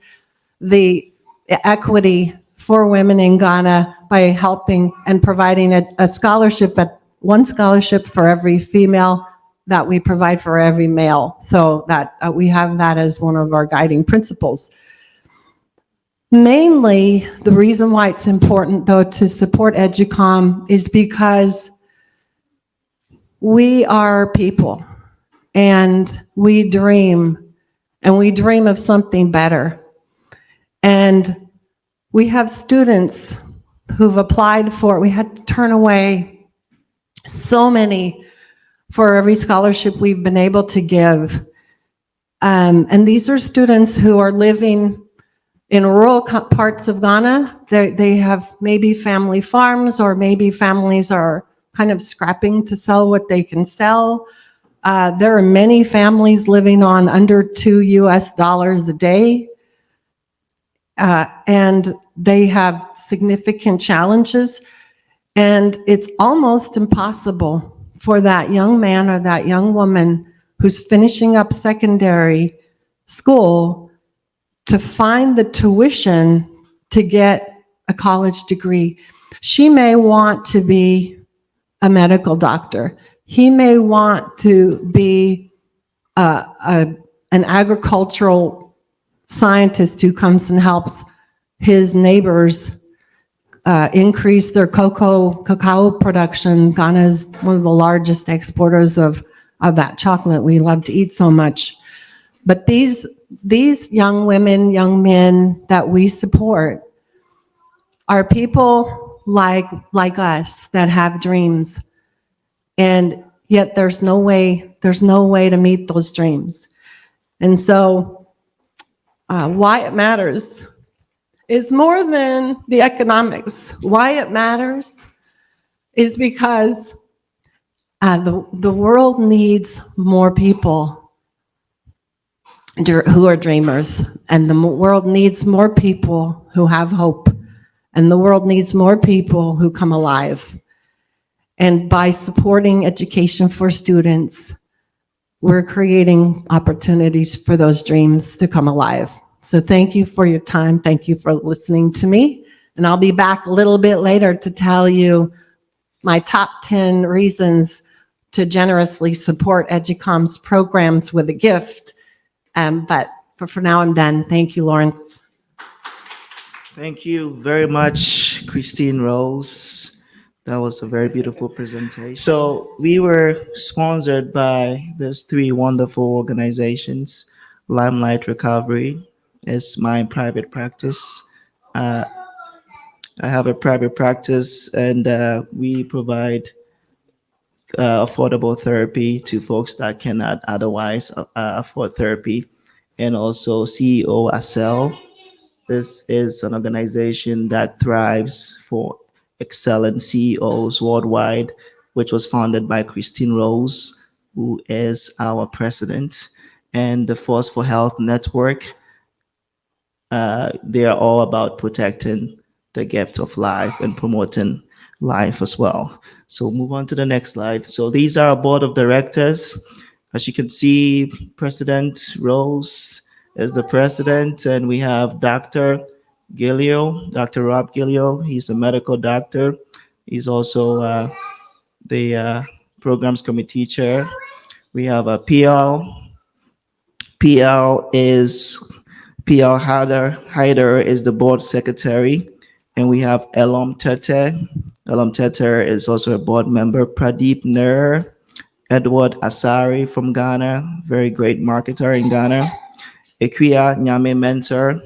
the equity for women in Ghana by helping and providing a scholarship, at one scholarship for every female that we provide for every male. So that we have that as one of our guiding principles. Mainly, the reason why it's important, though, to support EduCom is because we are people and we dream of something better. And we have students who've applied for, we had to turn away so many for every scholarship we've been able to give. And these are students who are living in rural parts of Ghana. They have maybe family farms, or maybe families are kind of scrapping to sell what they can sell. There are many families living on under $2 a day. And they have significant challenges. And it's almost impossible for that young man or that young woman who's finishing up secondary school to find the tuition to get a college degree. She may want to be a medical doctor. He may want to be an agricultural scientist who comes and helps his neighbors increase their cacao production. Ghana is one of the largest exporters of that chocolate we love to eat so much. But these young women, young men that we support are people like us that have dreams, and yet there's no way to meet those dreams. And so why it matters is more than the economics. Why it matters is because the world needs more people who are dreamers, and the world needs more people who have hope, and the world needs more people who come alive. And by supporting education for students, we're creating opportunities for those dreams to come alive. So thank you for your time. Thank you for listening to me. And I'll be back a little bit later to tell you my top 10 reasons to generously support EduCom's programs with a gift. But for now I'm done. Thank you, Lawrence. Thank you very much, Christine Rose. That was a very beautiful presentation. So we were sponsored by these 3 wonderful organizations. Limelight Recovery is my private practice. I have a private practice, and we provide affordable therapy to folks that cannot otherwise afford therapy. And also CEO Acel. This is an organization that thrives for excellent CEOs worldwide, which was founded by Christine Rose, who is our president. And the Force for Health Network, they are all about protecting the gift of life and promoting life as well. So move on to the next slide. So these are our board of directors. As you can see, President Rose is the president, and we have Dr. Gilio, Dr. Rob Gilio. He's a medical doctor. He's also the programs committee chair. We have a PL. PL is P.L. Hyder is the board secretary. And we have Elom Tete. Elom Tete is also a board member. Pradeep Ner, Edward Asari from Ghana, very great marketer in Ghana. Akua Nyame mentor,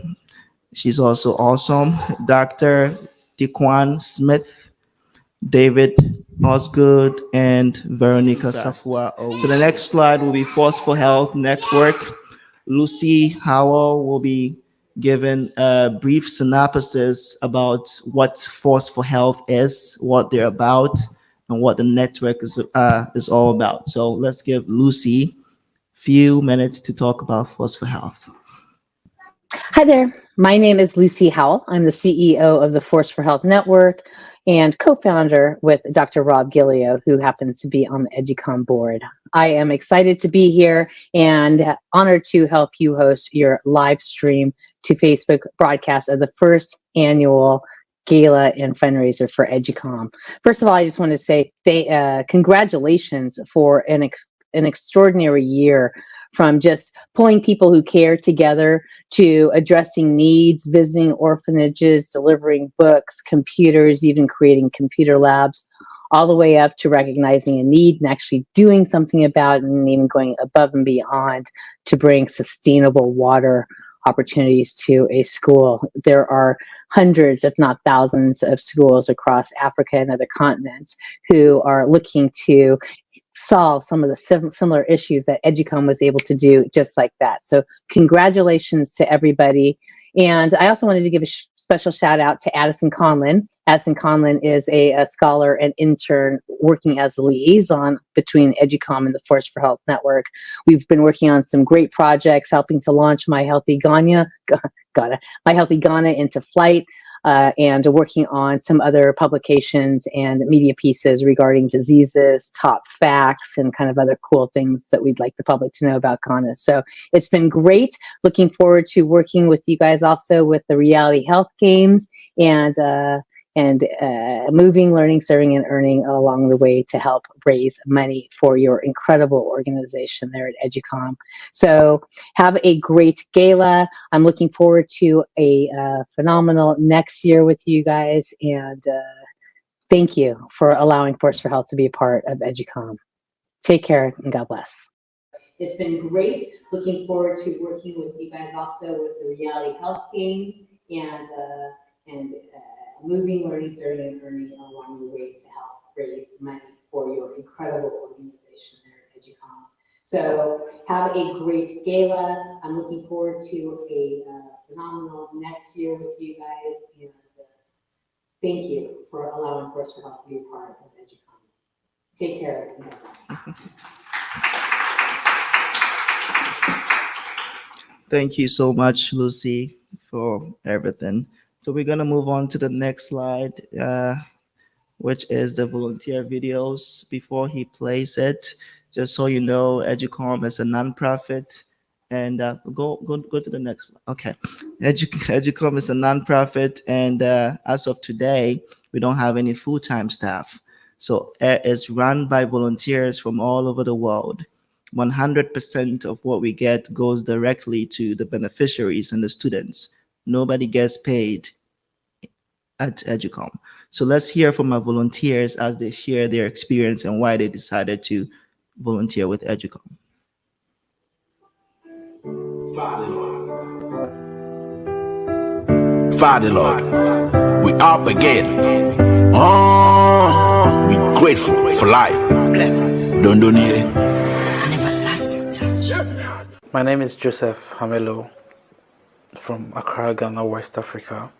she's also awesome. Dr. Dequan Smith, David Osgood, and Veronica Safoa. So the next slide will be Force for Health Network. Lucy Howell will be given a brief synopsis about what Force for Health is, what they're about, and what the network is all about. So let's give Lucy a few minutes to talk about Force for Health. Hi there. My name is Lucy Howell. I'm the CEO of the Force for Health Network and co-founder with Dr. Rob Gillio, who happens to be on the EduCom board. I am excited to be here and honored to help you host your live stream to Facebook broadcast of the first annual Gala and fundraiser for EduCom. First of all, I just want to say congratulations for an extraordinary year, from just pulling people who care together to addressing needs, visiting orphanages, delivering books, computers, even creating computer labs, all the way up to recognizing a need and actually doing something about it, and even going above and beyond to bring sustainable water opportunities to a school. There are hundreds, if not thousands, of schools across Africa and other continents who are looking to solve some of the similar issues that EduCom was able to do just like that. So congratulations to everybody. And I also wanted to give a special shout out to Addison Conlin. Addison Conlin is a scholar and intern working as a liaison between EduCom and the Force for Health Network. We've been working on some great projects, helping to launch My Healthy Ghana into flight. And working on some other publications and media pieces regarding diseases, top facts, and kind of other cool things that we'd like the public to know about Ghana. So it's been great. Looking forward to working with you guys also with the Reality Health Games and moving, learning, serving, and earning along the way to help raise money for your incredible organization there at EduCom. So have a great gala. I'm looking forward to a phenomenal next year with you guys. And thank you for allowing Force for Health to be a part of EduCom. Take care and God bless. It's been great. Looking forward to working with you guys also with the Reality Health Games and moving, learning, serving, and earning along the way to help raise money for your incredible organization there at EduCom. So have a great gala. I'm looking forward to a phenomenal next year with you guys. And thank you for allowing Force for Health to be a part of EduCom. Take care. Thank you so much, Lucy, for everything. So we're going to move on to the next slide, which is the volunteer videos. Before he plays it, just so you know, EduCom is a nonprofit. And go to the next one. Okay. EduCom is a nonprofit. And as of today, we don't have any full-time staff. So it's run by volunteers from all over the world. 100% of what we get goes directly to the beneficiaries and the students. Nobody gets paid at EduCom. So let's hear from our volunteers as they share their experience and why they decided to volunteer with EduCom. Father Lord, we up again. Oh, we grateful for life. Blessings. Don't donate it. An everlasting touch. My name is Joseph Hamelo from Accra, Ghana, West Africa.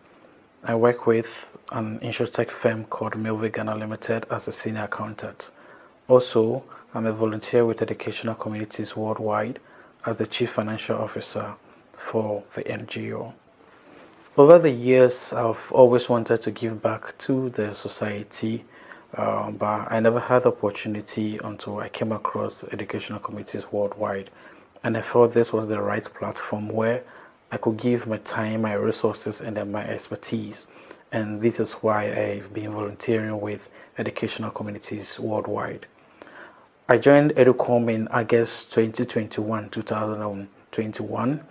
I work with an insurtech firm called Milway Ghana Limited as a senior accountant. Also, I'm a volunteer with educational communities worldwide as the chief financial officer for the NGO. Over the years, I've always wanted to give back to the society, but I never had the opportunity until I came across educational communities worldwide. And I felt this was the right platform where I could give my time, my resources, and then my expertise. And this is why I've been volunteering with educational communities worldwide. I joined EduCom in August 2021,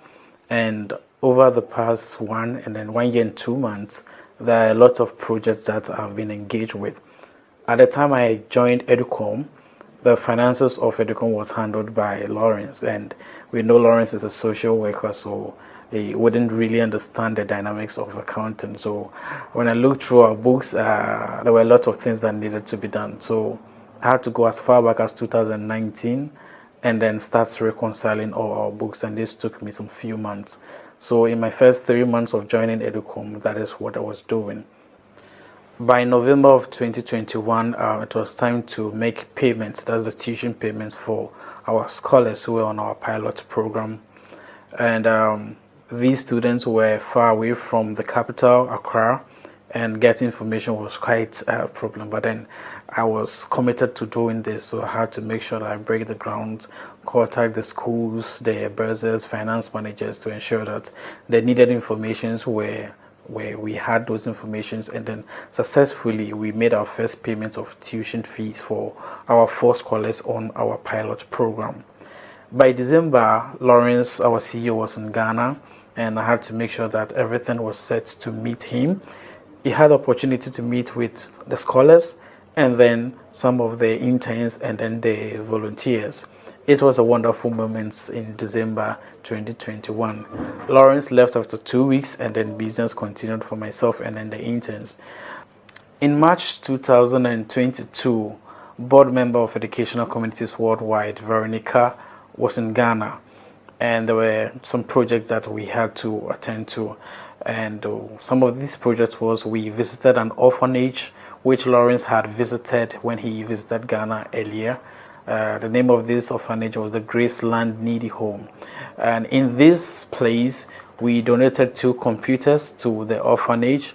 and over the past 1 year and 2 months, there are a lot of projects that I've been engaged with. At the time I joined EduCom, the finances of EduCom was handled by Lawrence, and we know Lawrence is a social worker, so he wouldn't really understand the dynamics of accounting. So when I looked through our books, there were a lot of things that needed to be done. So I had to go as far back as 2019 and then start reconciling all our books, and this took me some few months. So in my first 3 months of joining EduCom, that is what I was doing. By November of 2021, it was time to make payments. That's the tuition payments for our scholars who were on our pilot program. And these students were far away from the capital, Accra, and getting information was quite a problem. But then I was committed to doing this, so I had to make sure that I break the ground, contact the schools, the bursars, finance managers to ensure that the needed informations were where we had those informations, and then successfully we made our first payment of tuition fees for our 4 scholars on our pilot program. By December, Lawrence, our CEO, was in Ghana, and I had to make sure that everything was set to meet him. He had the opportunity to meet with the scholars and then some of the interns and then the volunteers. It was a wonderful moment in December 2021. Lawrence left after 2 weeks, and then business continued for myself and then the interns. In March 2022, board member of Educational Communities Worldwide, Veronica, was in Ghana, and there were some projects that we had to attend to. And some of these projects was we visited an orphanage which Lawrence had visited when he visited Ghana earlier. The name of this orphanage was the Graceland Needy Home. And in this place, we donated 2 computers to the orphanage.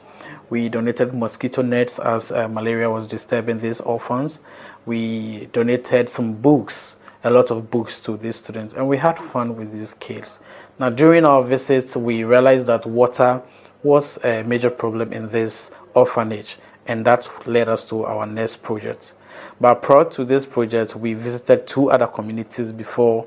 We donated mosquito nets as malaria was disturbing these orphans. We donated some books, a lot of books to these students, and we had fun with these kids. Now, during our visits, we realized that water was a major problem in this orphanage, and that led us to our next project. But prior to this project, we visited 2 other communities before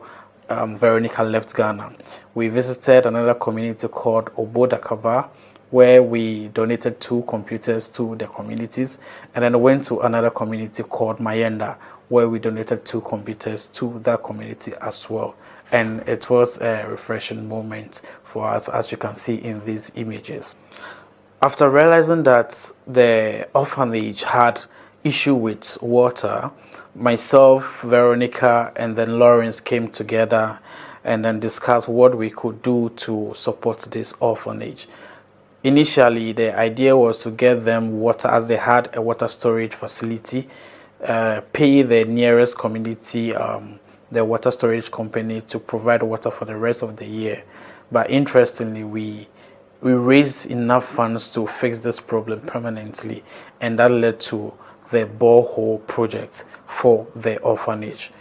Veronica left Ghana. We visited another community called Obodakaba, where we donated 2 computers to the communities, and then went to another community called Mayenda, where we donated 2 computers to that community as well. And it was a refreshing moment for us, as you can see in these images. After realizing that the orphanage had issue with water, myself, Veronica, and then Lawrence came together and then discussed what we could do to support this orphanage. Initially, the idea was to get them water, as they had a water storage facility, pay the nearest community, the water storage company, to provide water for the rest of the year. But interestingly, we raised enough funds to fix this problem permanently, and that led to the borehole project for the orphanage.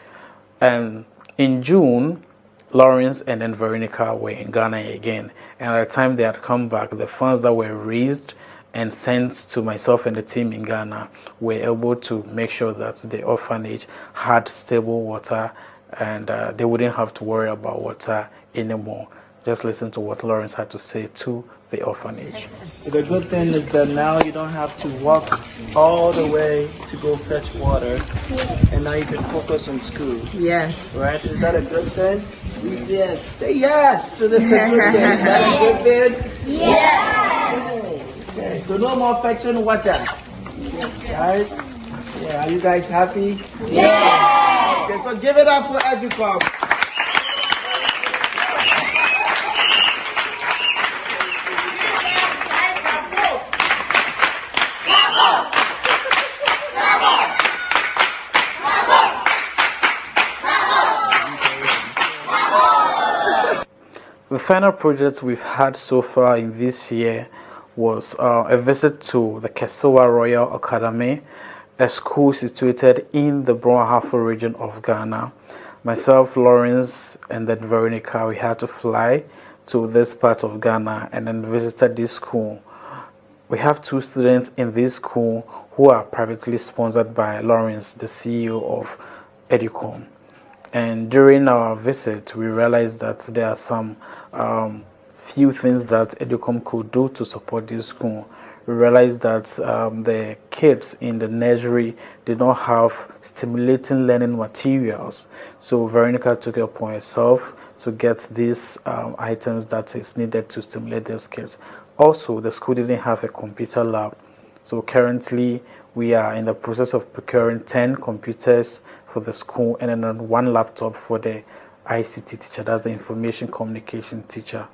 And in June, Lawrence and then Veronica were in Ghana again, and at the time they had come back, the funds that were raised and sent to myself and the team in Ghana were able to make sure that the orphanage had stable water, and they wouldn't have to worry about water anymore. Just listen to what Lawrence had to say to the orphanage. So the good thing is that now you don't have to walk all the way to go fetch water, and now you can focus on school. Yes. Right? Is that a good thing? Yes. Say yes. So that's a good thing. Is that a good thing? Yes. Okay. So no more fetching water. Right? Yeah. Are you guys happy? Yes. Okay. So give it up for EduCom. The final project we've had so far in this year was a visit to the Safoa Royal Academy, a school situated in the Brong-Ahafo region of Ghana. Myself, Lawrence, and then Veronica, we had to fly to this part of Ghana and then visited this school. We have 2 students in this school who are privately sponsored by Lawrence, the CEO of EduCom. And during our visit, we realized that there are some few things that EduCom could do to support this school. We realized that the kids in the nursery did not have stimulating learning materials. So Veronica took it upon herself to get these items that is needed to stimulate these kids. Also, the school didn't have a computer lab. So currently, we are in the process of procuring 10 computers for the school and then one laptop for the ICT teacher, that's the information communication teacher.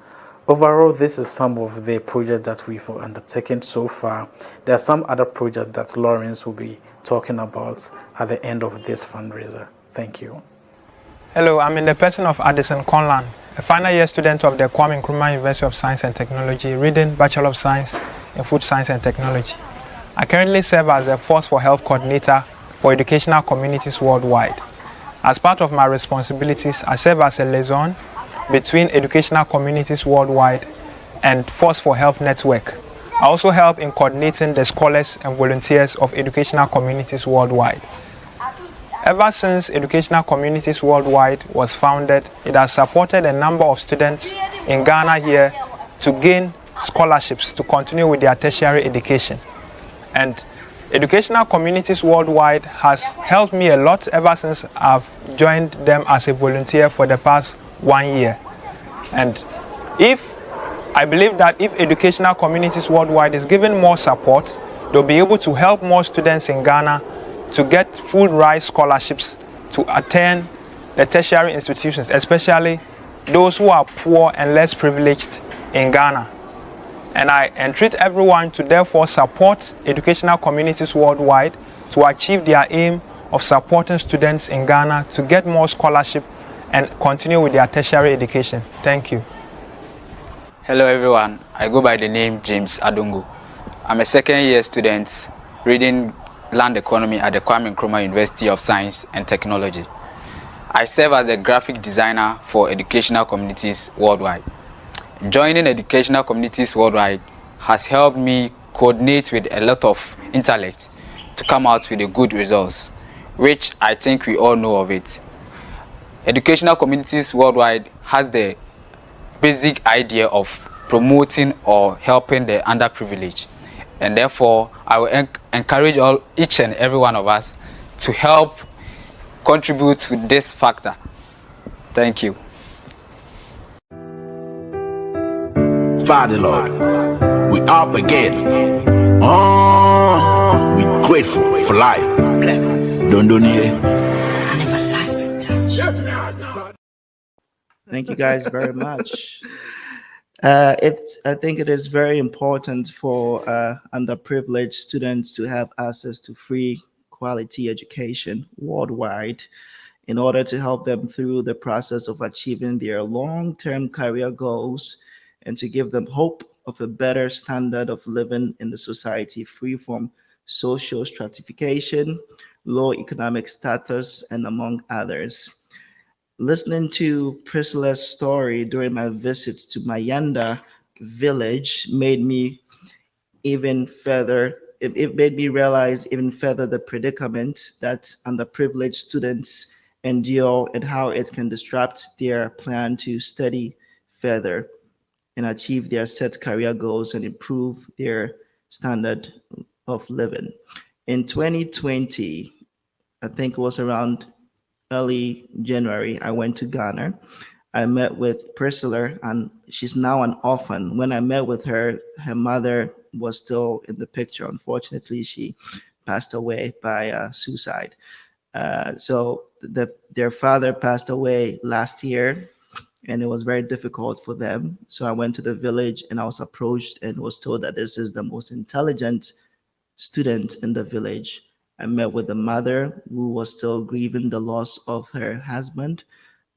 Overall, this is some of the projects that we've undertaken so far. There are some other projects that Lawrence will be talking about at the end of this fundraiser. Thank you. Hello, I'm in the person of Addison Conlan, a final year student of the Kwame Nkrumah University of Science and Technology, reading Bachelor of Science in Food Science and Technology. I currently serve as the Force for Health Coordinator for educational communities worldwide. As part of my responsibilities, I serve as a liaison between educational communities worldwide and Force for Health Network. I also help in coordinating the scholars and volunteers of educational communities worldwide. Ever since Educational Communities Worldwide was founded, it has supported a number of students in Ghana here to gain scholarships to continue with their tertiary education. And Educational Communities Worldwide has helped me a lot ever since I've joined them as a volunteer for the past 1 year. And I believe that if Educational Communities Worldwide is given more support, they'll be able to help more students in Ghana to get full ride scholarships to attend the tertiary institutions, especially those who are poor and less privileged in Ghana. And I entreat everyone to therefore support Educational Communities Worldwide to achieve their aim of supporting students in Ghana to get more scholarship and continue with their tertiary education. Thank you. Hello everyone, I go by the name James Adungu. I'm a second year student reading Land Economy at the Kwame Nkrumah University of Science and Technology. I serve as a graphic designer for Educational Communities Worldwide. Joining Educational Communities Worldwide has helped me coordinate with a lot of intellect to come out with the good results, which I think we all know of it. Educational Communities Worldwide has the basic idea of promoting or helping the underprivileged. And therefore, I will encourage each and every one of us to help contribute to this factor. Thank you. Father Lord, we up again. Oh, we grateful for life. Blessings. Don't donate. Thank you guys very much. I think it is very important for underprivileged students to have access to free quality education worldwide in order to help them through the process of achieving their long-term career goals and to give them hope of a better standard of living in the society free from social stratification, low economic status, and among others. Listening to Priscilla's story during my visits to Mayanda village made me even further, it made me realize even further the predicament that underprivileged students endure and how it can disrupt their plan to study further and achieve their set career goals and improve their standard of living. In 2020, I think it was around early January, I went to Ghana. I met with Priscilla, and she's now an orphan. When I met with her, her mother was still in the picture. Unfortunately, she passed away by suicide. So their father passed away last year, and it was very difficult for them. So I went to the village, and I was approached and was told that this is the most intelligent student in the village. I met with the mother who was still grieving the loss of her husband.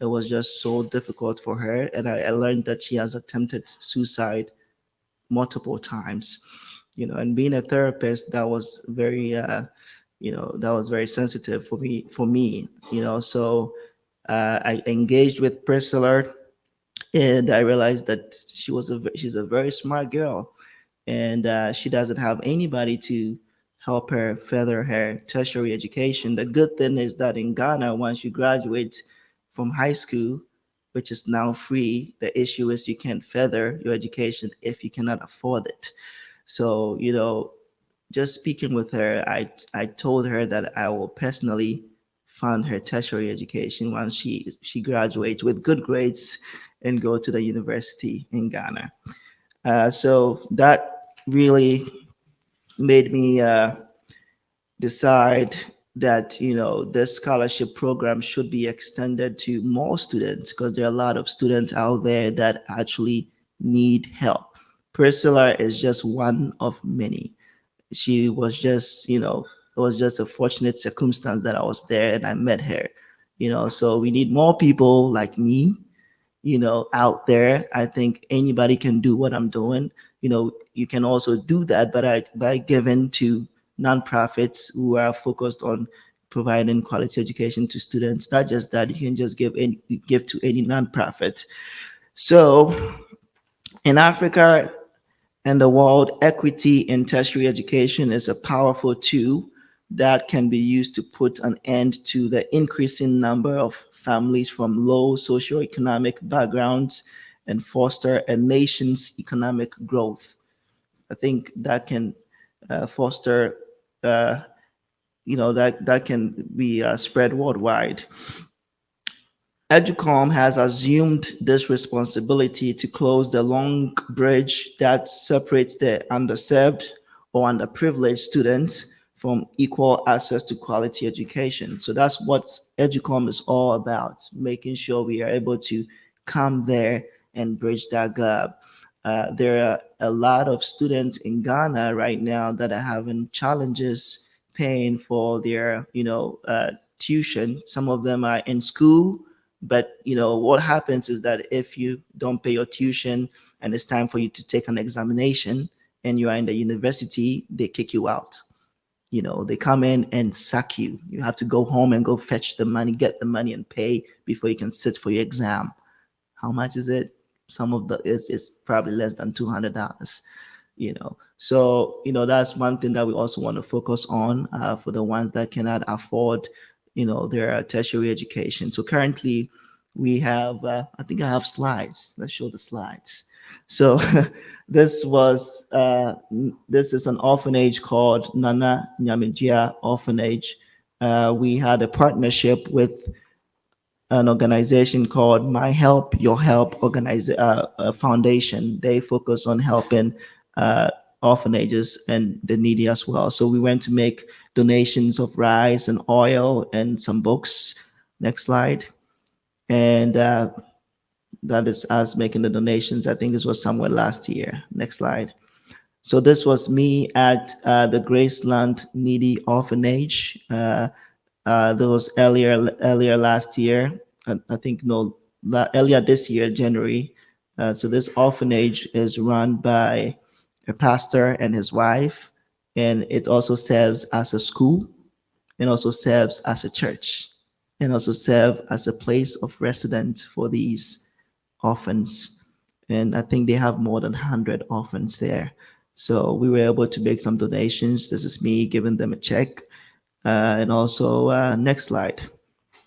It was just so difficult for her. And I learned that she has attempted suicide multiple times. And being a therapist, that was very, that was very sensitive for me. So I engaged with Priscilla, and I realized that she's a very smart girl, and she doesn't have anybody to help her further her tertiary education. The good thing is that in Ghana, once you graduate from high school, which is now free. The issue is you can't further your education if you cannot afford it. So, just speaking with her, I told her that I will personally fund her tertiary education once she graduates with good grades and go to the university in Ghana. So that really made me decide that this scholarship program should be extended to more students, because there are a lot of students out there that actually need help. Priscilla is just one of many. She was just, it was just a fortunate circumstance that I was there and I met her. So we need more people like me, out there. I think anybody can do what I'm doing. You can also do that, but by giving to nonprofits who are focused on providing quality education to students. Not just that, you can just give to any nonprofit. So in Africa and the world, equity in tertiary education is a powerful tool that can be used to put an end to the increasing number of families from low socioeconomic backgrounds and foster a nation's economic growth. I think that can foster, that can be spread worldwide. EduCom has assumed this responsibility to close the long bridge that separates the underserved or underprivileged students from equal access to quality education. So that's what EduCom is all about, making sure we are able to come there and bridge that gap. There are a lot of students in Ghana right now that are having challenges paying for their, tuition. Some of them are in school, but what happens is that if you don't pay your tuition and it's time for you to take an examination and you are in the university, they kick you out. They come in and sack you. You have to go home and go fetch the money, get the money and pay before you can sit for your exam. How much is it? Some of it's probably less than $200. So that's one thing that we also want to focus on for the ones that cannot afford their tertiary education. So currently we have I think I have slides. Let's show the slides. So this is an orphanage called Nana Nyame Orphanage. We had a partnership with an organization called My Help Your Help Foundation. They focus on helping orphanages and the needy as well. So we went to make donations of rice and oil and some books. Next slide. And that is us making the donations. I think this was somewhere last year. Next slide. So this was me at the Graceland Needy Orphanage. That was earlier last year. I think earlier this year, January. So this orphanage is run by a pastor and his wife, and it also serves as a school, and also serves as a church, and also serve as a place of residence for these orphans. And I think they have more than 100 orphans there. So we were able to make some donations. This is me giving them a check. And also, next slide.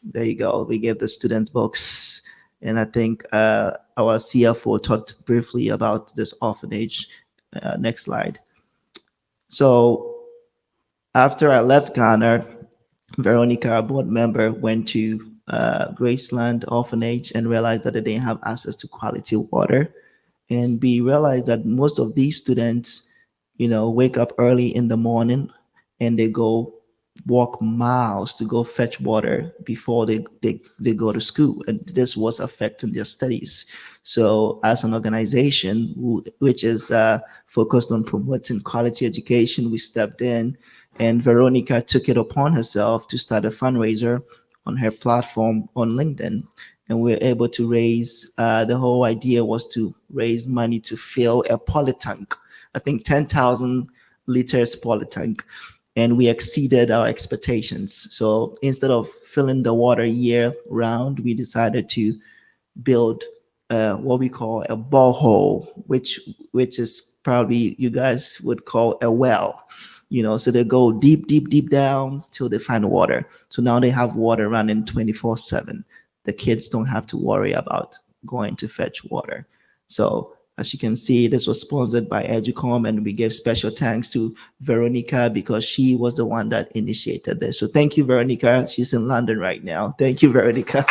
There you go. We gave the student books. And I think our CFO talked briefly about this orphanage. Next slide. So after I left Ghana, Veronica, our board member, went to Graceland Orphanage and realized that they didn't have access to quality water. And we realized that most of these students, wake up early in the morning and they go walk miles to go fetch water before they go to school, and this was affecting their studies. So as an organization which is focused on promoting quality education, we stepped in, and Veronica took it upon herself to start a fundraiser on her platform on LinkedIn, and we were able to raise the whole idea was to raise money to fill a polytank, I think 10,000 liters polytank. And we exceeded our expectations. So instead of filling the water year round, we decided to build what we call a borehole, which is probably you guys would call a well. So they go deep down till they find water. So now they have water running 24/7. the kids don't have to worry about going to fetch water. So as you can see, this was sponsored by EduCom, and we gave special thanks to Veronica because she was the one that initiated this. So thank you, Veronica. She's in London right now. Thank you, Veronica.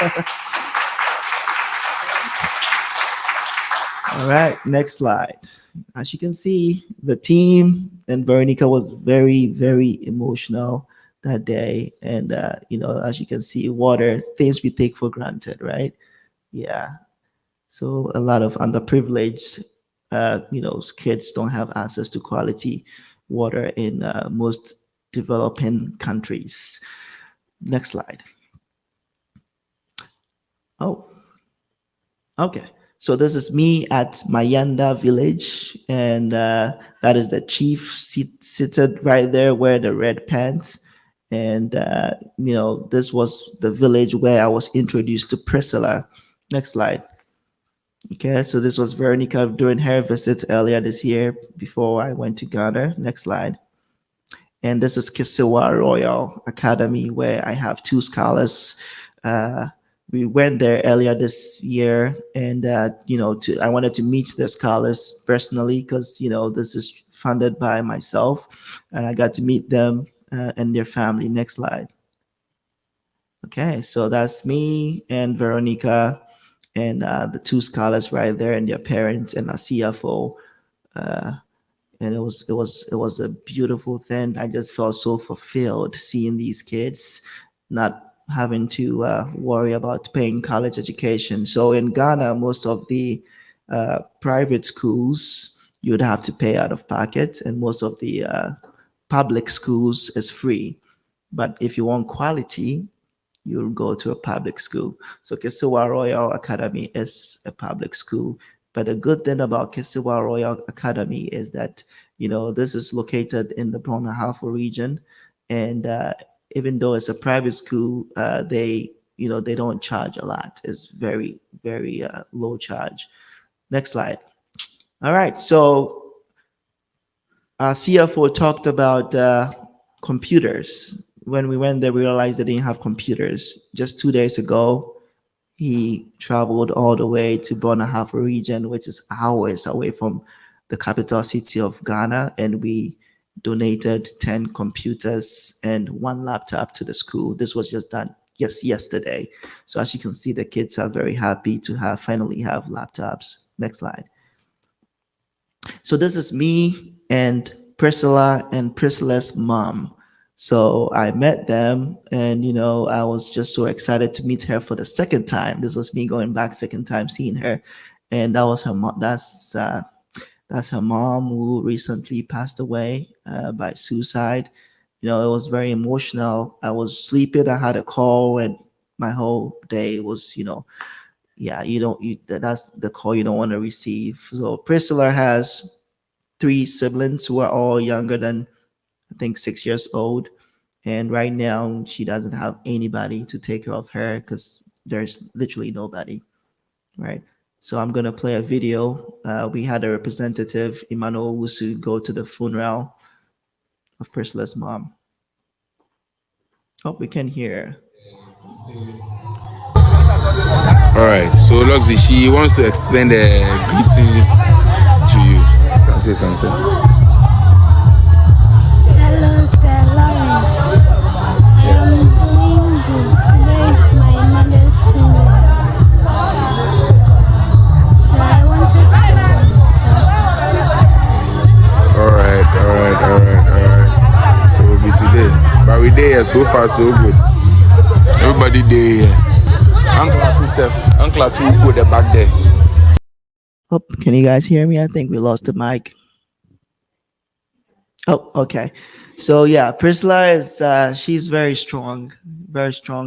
All right, next slide. As you can see, the team and Veronica was very, very emotional that day. And, as you can see, water, things we take for granted, right? Yeah. So a lot of underprivileged, kids don't have access to quality water in most developing countries. Next slide. Oh, okay. So this is me at Mayanda village, and that is the chief seated right there, wear the red pants. And, this was the village where I was introduced to Priscilla. Next slide. Okay, so this was Veronica during her visit earlier this year before I went to Ghana. Next slide. And this is Kisiwa Royal Academy, where I have 2 scholars. We went there earlier this year, and I wanted to meet the scholars personally because this is funded by myself, and I got to meet them and their family. Next slide. Okay, so that's me and Veronica, and the 2 scholars right there, and their parents, and our CFO. And it was a beautiful thing. I just felt so fulfilled seeing these kids not having to worry about paying college education. So in Ghana, most of the private schools, you would have to pay out of pocket, and most of the public schools is free. But if you want quality, you'll go to a public school. So Kisiwa Royal Academy is a public school. But the good thing about Kisiwa Royal Academy is that, this is located in the Brona Halfo region. And even though it's a private school, they don't charge a lot. It's very, very low charge. Next slide. All right. So our CFO talked about computers. When we went there, we realized they didn't have computers. Just 2 days ago, he traveled all the way to Brona Halfo region, which is hours away from the capital city of Ghana, and we donated 10 computers and 1 laptop to the school. This was just done yesterday. So as you can see, the kids are very happy to finally have laptops. Next slide. So this is me and Priscilla and Priscilla's mom. So I met them, and I was just so excited to meet her for the second time. This was me going back second time seeing her, and that was her mom. That's her mom, who recently passed away by suicide. It was very emotional. I was sleeping. I had a call, and my whole day was, that's the call you don't want to receive. So Priscilla has 3 siblings who are all younger than, I think, 6 years old. And right now she doesn't have anybody to take care of her because there's literally nobody, right? So I'm going to play a video. We had a representative, Emmanuel Owusu, go to the funeral of Priscilla's mom. Oh, we can hear. All right. So, Loxy, she wants to explain the greetings to you. Can say something. Hello, Sir Lawrence. I am doing good. Today is my mother's funeral. So I wanted to say All right. So we'll be today. But we there so far so good. Everybody there. Uncle Atu go the back there. Oh, can you guys hear me? I think we lost the mic. Oh, okay. So yeah, Priscilla is she's very strong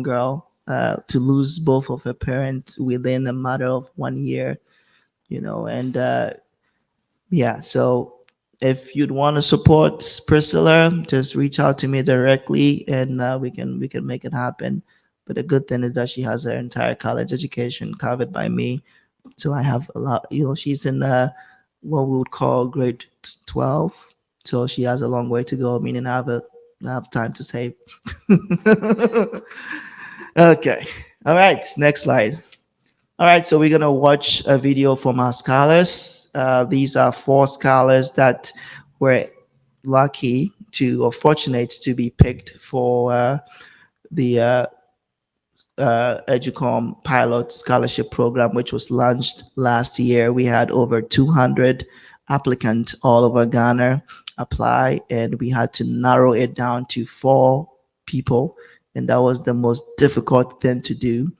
girl. To lose both of her parents within a matter of 1 year, and yeah. So if you'd want to support Priscilla, just reach out to me directly, and we can make it happen. But the good thing is that she has her entire college education covered by me. So I have a lot. She's in what we would call grade 12. So she has a long way to go, meaning I have time to save. Okay. All right, next slide. All right, so we're gonna watch a video from our scholars. These are 4 scholars that were lucky to or fortunate to be picked for the EduCom pilot scholarship program, which was launched last year. We had over 200 applicants all over Ghana apply, and we had to narrow it down to 4 people, and that was the most difficult thing to do.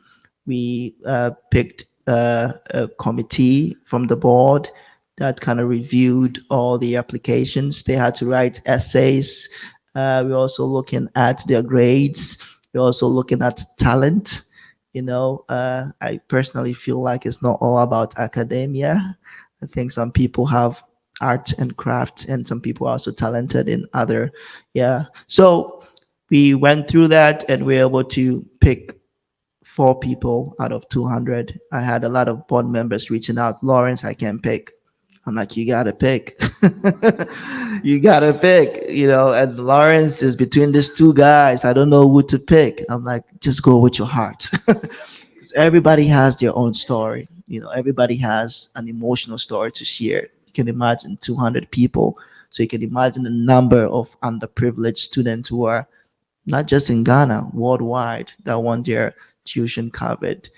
We picked a committee from the board that kind of reviewed all the applications. They had to write essays. We're also looking at their grades. We're also looking at talent. I personally feel like it's not all about academia. I think some people have art and craft, and some people are also talented in other. Yeah. So we went through that, and we were able to pick 4 people out of 200. I had a lot of board members reaching out. Lawrence, I can't pick. I'm like, you gotta pick. You gotta pick, and Lawrence is between these 2 guys. I don't know who to pick. I'm like, just go with your heart. Because everybody has their own story. Everybody has an emotional story to share. You can imagine 200 people. So you can imagine the number of underprivileged students who are not just in Ghana, worldwide, that want their tuition covered.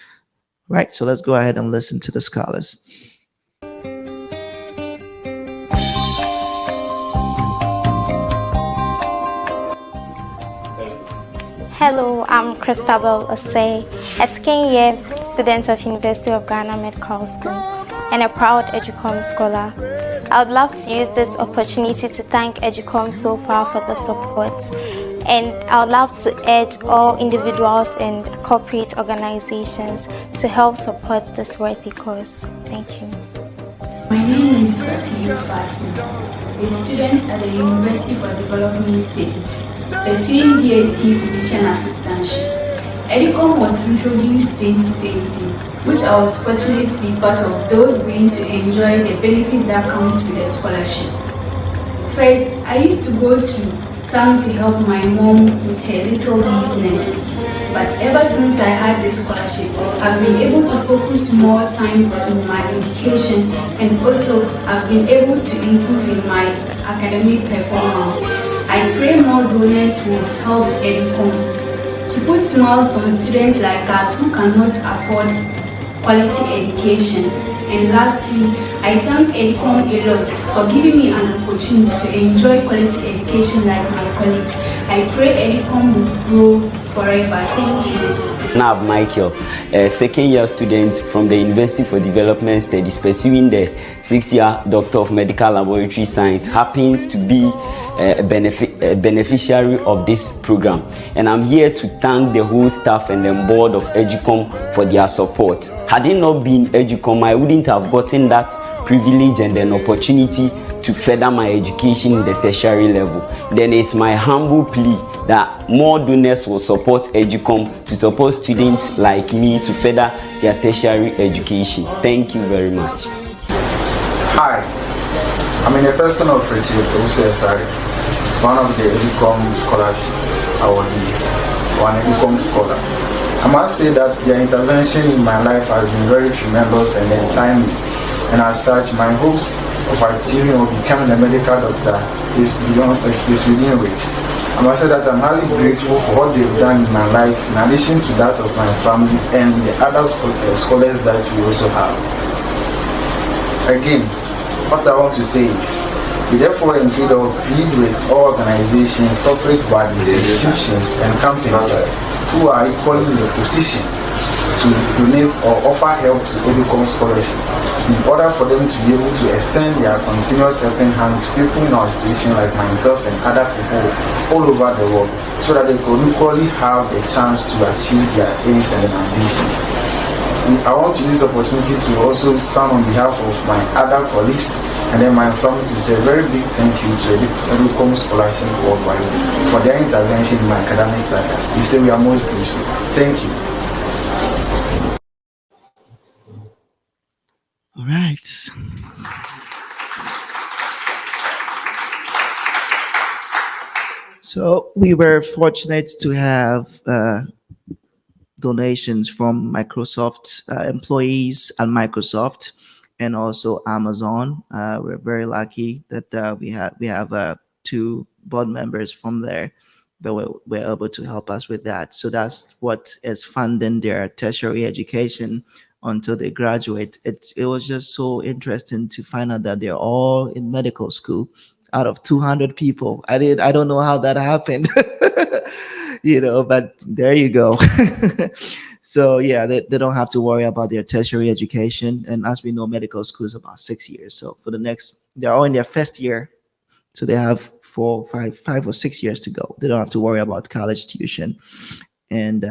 Right, so let's go ahead and listen to the scholars. Hello, I'm Christabel Osei, a second-year student of University of Ghana Medical School and a proud EduCom scholar. I would love to use this opportunity to thank EduCom so far for the support, and I would love to urge all individuals and corporate organizations to help support this worthy cause. Thank you. My name is Basil Fatima, a student at the University for Development Studies, pursuing BSc Physician Assistantship. EduCom was introduced 2020, which I was fortunate to be part of those going to enjoy the benefit that comes with the scholarship. First, I used to go to town to help my mom with her little business. But ever since I had this scholarship, I've been able to focus more time on my education, and also I've been able to improve in my academic performance. I pray more donors will help EduCom to put smiles on students like us who cannot afford quality education. And lastly, I thank EduCom a lot for giving me an opportunity to enjoy quality education like my colleagues. I pray EduCom will grow forever. Thank you. Now, Michael, a second-year student from the University for Development Studies, pursuing the 6th-year Doctor of Medical Laboratory Science, happens to be a beneficiary of this program. And I'm here to thank the whole staff and the board of EduCom for their support. Had it not been EduCom, I wouldn't have gotten that privilege and an opportunity to further my education in the tertiary level. Then it's my humble plea that more donors will support EduCom to support students like me to further their tertiary education. Thank you very much. Hi, I'm in the person of Richard Owusu, one of the EduCom scholarship awardees, or an EduCom scholar. I must say that their intervention in my life has been very tremendous and then timely. And as such, my hopes of achieving or becoming a medical doctor is within reach. I must say that I'm highly grateful for what they've done in my life, in addition to that of my family and the other scholars that we also have. Again, what I want to say is, we therefore include or plead with all organizations, corporate bodies, institutions, and companies who are equally in the position to donate or offer help to EduCom scholarship in order for them to be able to extend their continuous helping hand to people in our situation like myself and other people all over the world, so that they could equally have the chance to achieve their aims and ambitions. I want to use the opportunity to also stand on behalf of my other colleagues and then my family to say a very big thank you to EduCom Scholarship Worldwide for their intervention in my academic life. We say we are most grateful. Thank you. All right. So we were fortunate to have donations from Microsoft employees at Microsoft, and also Amazon. We're very lucky that we have 2 board members from there that were able to help us with that. So that's what is funding their tertiary education until they graduate. It was just so interesting to find out that they're all in medical school out of 200 people. I don't know how that happened. But there you go. So yeah, they don't have to worry about their tertiary education. And as we know, medical school is about 6 years. So they're all in their first year. So they have 5 or 6 years to go. They don't have to worry about college tuition. And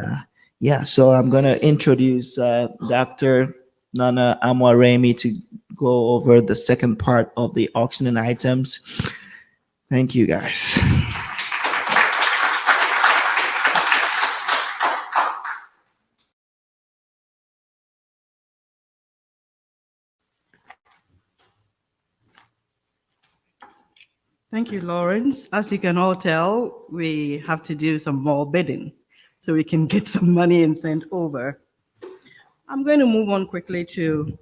yeah, so I'm going to introduce Dr. Nyame Amoah Ramey to go over the second part of the auctioning items. Thank you, guys. Thank you, Lawrence. As you can all tell, we have to do some more bidding so we can get some money and send over. I'm going to move on quickly to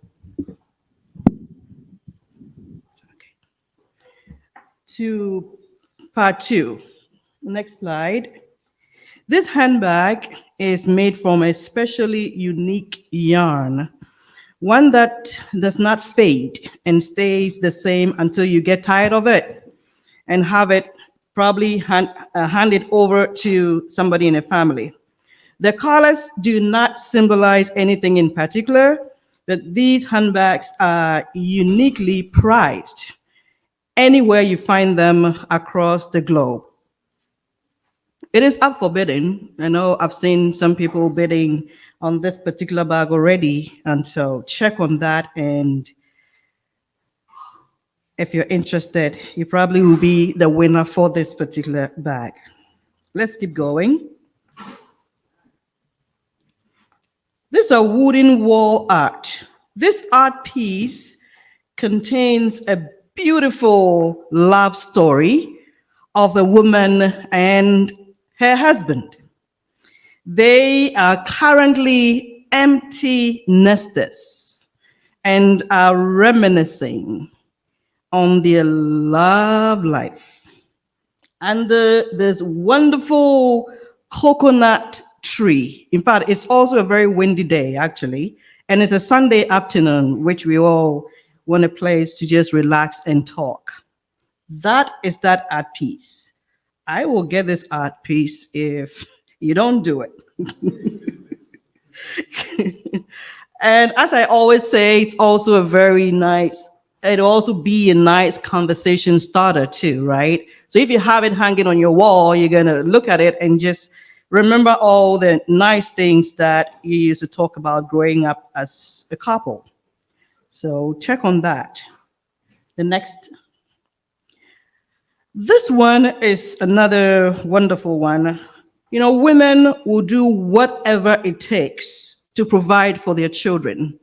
part 2. Next slide. This handbag is made from a specially unique yarn, one that does not fade and stays the same until you get tired of it and have it probably hand it over to somebody in a family. The colors do not symbolize anything in particular, but these handbags are uniquely priced anywhere you find them across the globe. It is up for bidding. I know I've seen some people bidding on this particular bag already, and so check on that, and if you're interested, you probably will be the winner for this particular bag. Let's keep going. This is a wooden wall art. This art piece contains a beautiful love story of a woman and her husband. They are currently empty nesters and are reminiscing on their love life under this wonderful coconut tree. In fact, it's also a very windy day, actually, and it's a Sunday afternoon, which we all want a place to just relax and talk. That is that art piece. I will get this art piece if you don't do it. And as I always say, it's also a very nice, it'll also be a nice conversation starter too, right? So if you have it hanging on your wall, you're gonna look at it and just remember all the nice things that you used to talk about growing up as a couple. So check on that. The next. This one is another wonderful one. You know, women will do whatever it takes to provide for their children.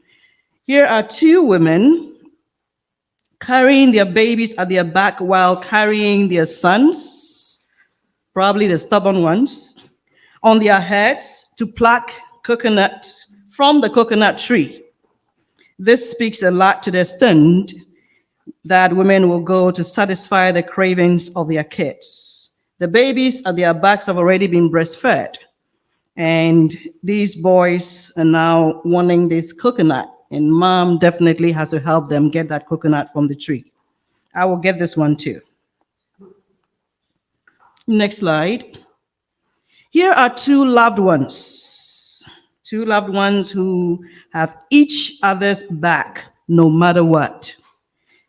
Here are 2 women carrying their babies at their back while carrying their sons, probably the stubborn ones, on their heads to pluck coconuts from the coconut tree. This speaks a lot to the extent that women will go to satisfy the cravings of their kids. The babies at their backs have already been breastfed, and these boys are now wanting this coconut, and mom definitely has to help them get that coconut from the tree. I will get this one too. Next slide. Here are 2 loved ones. 2 loved ones who have each other's back no matter what.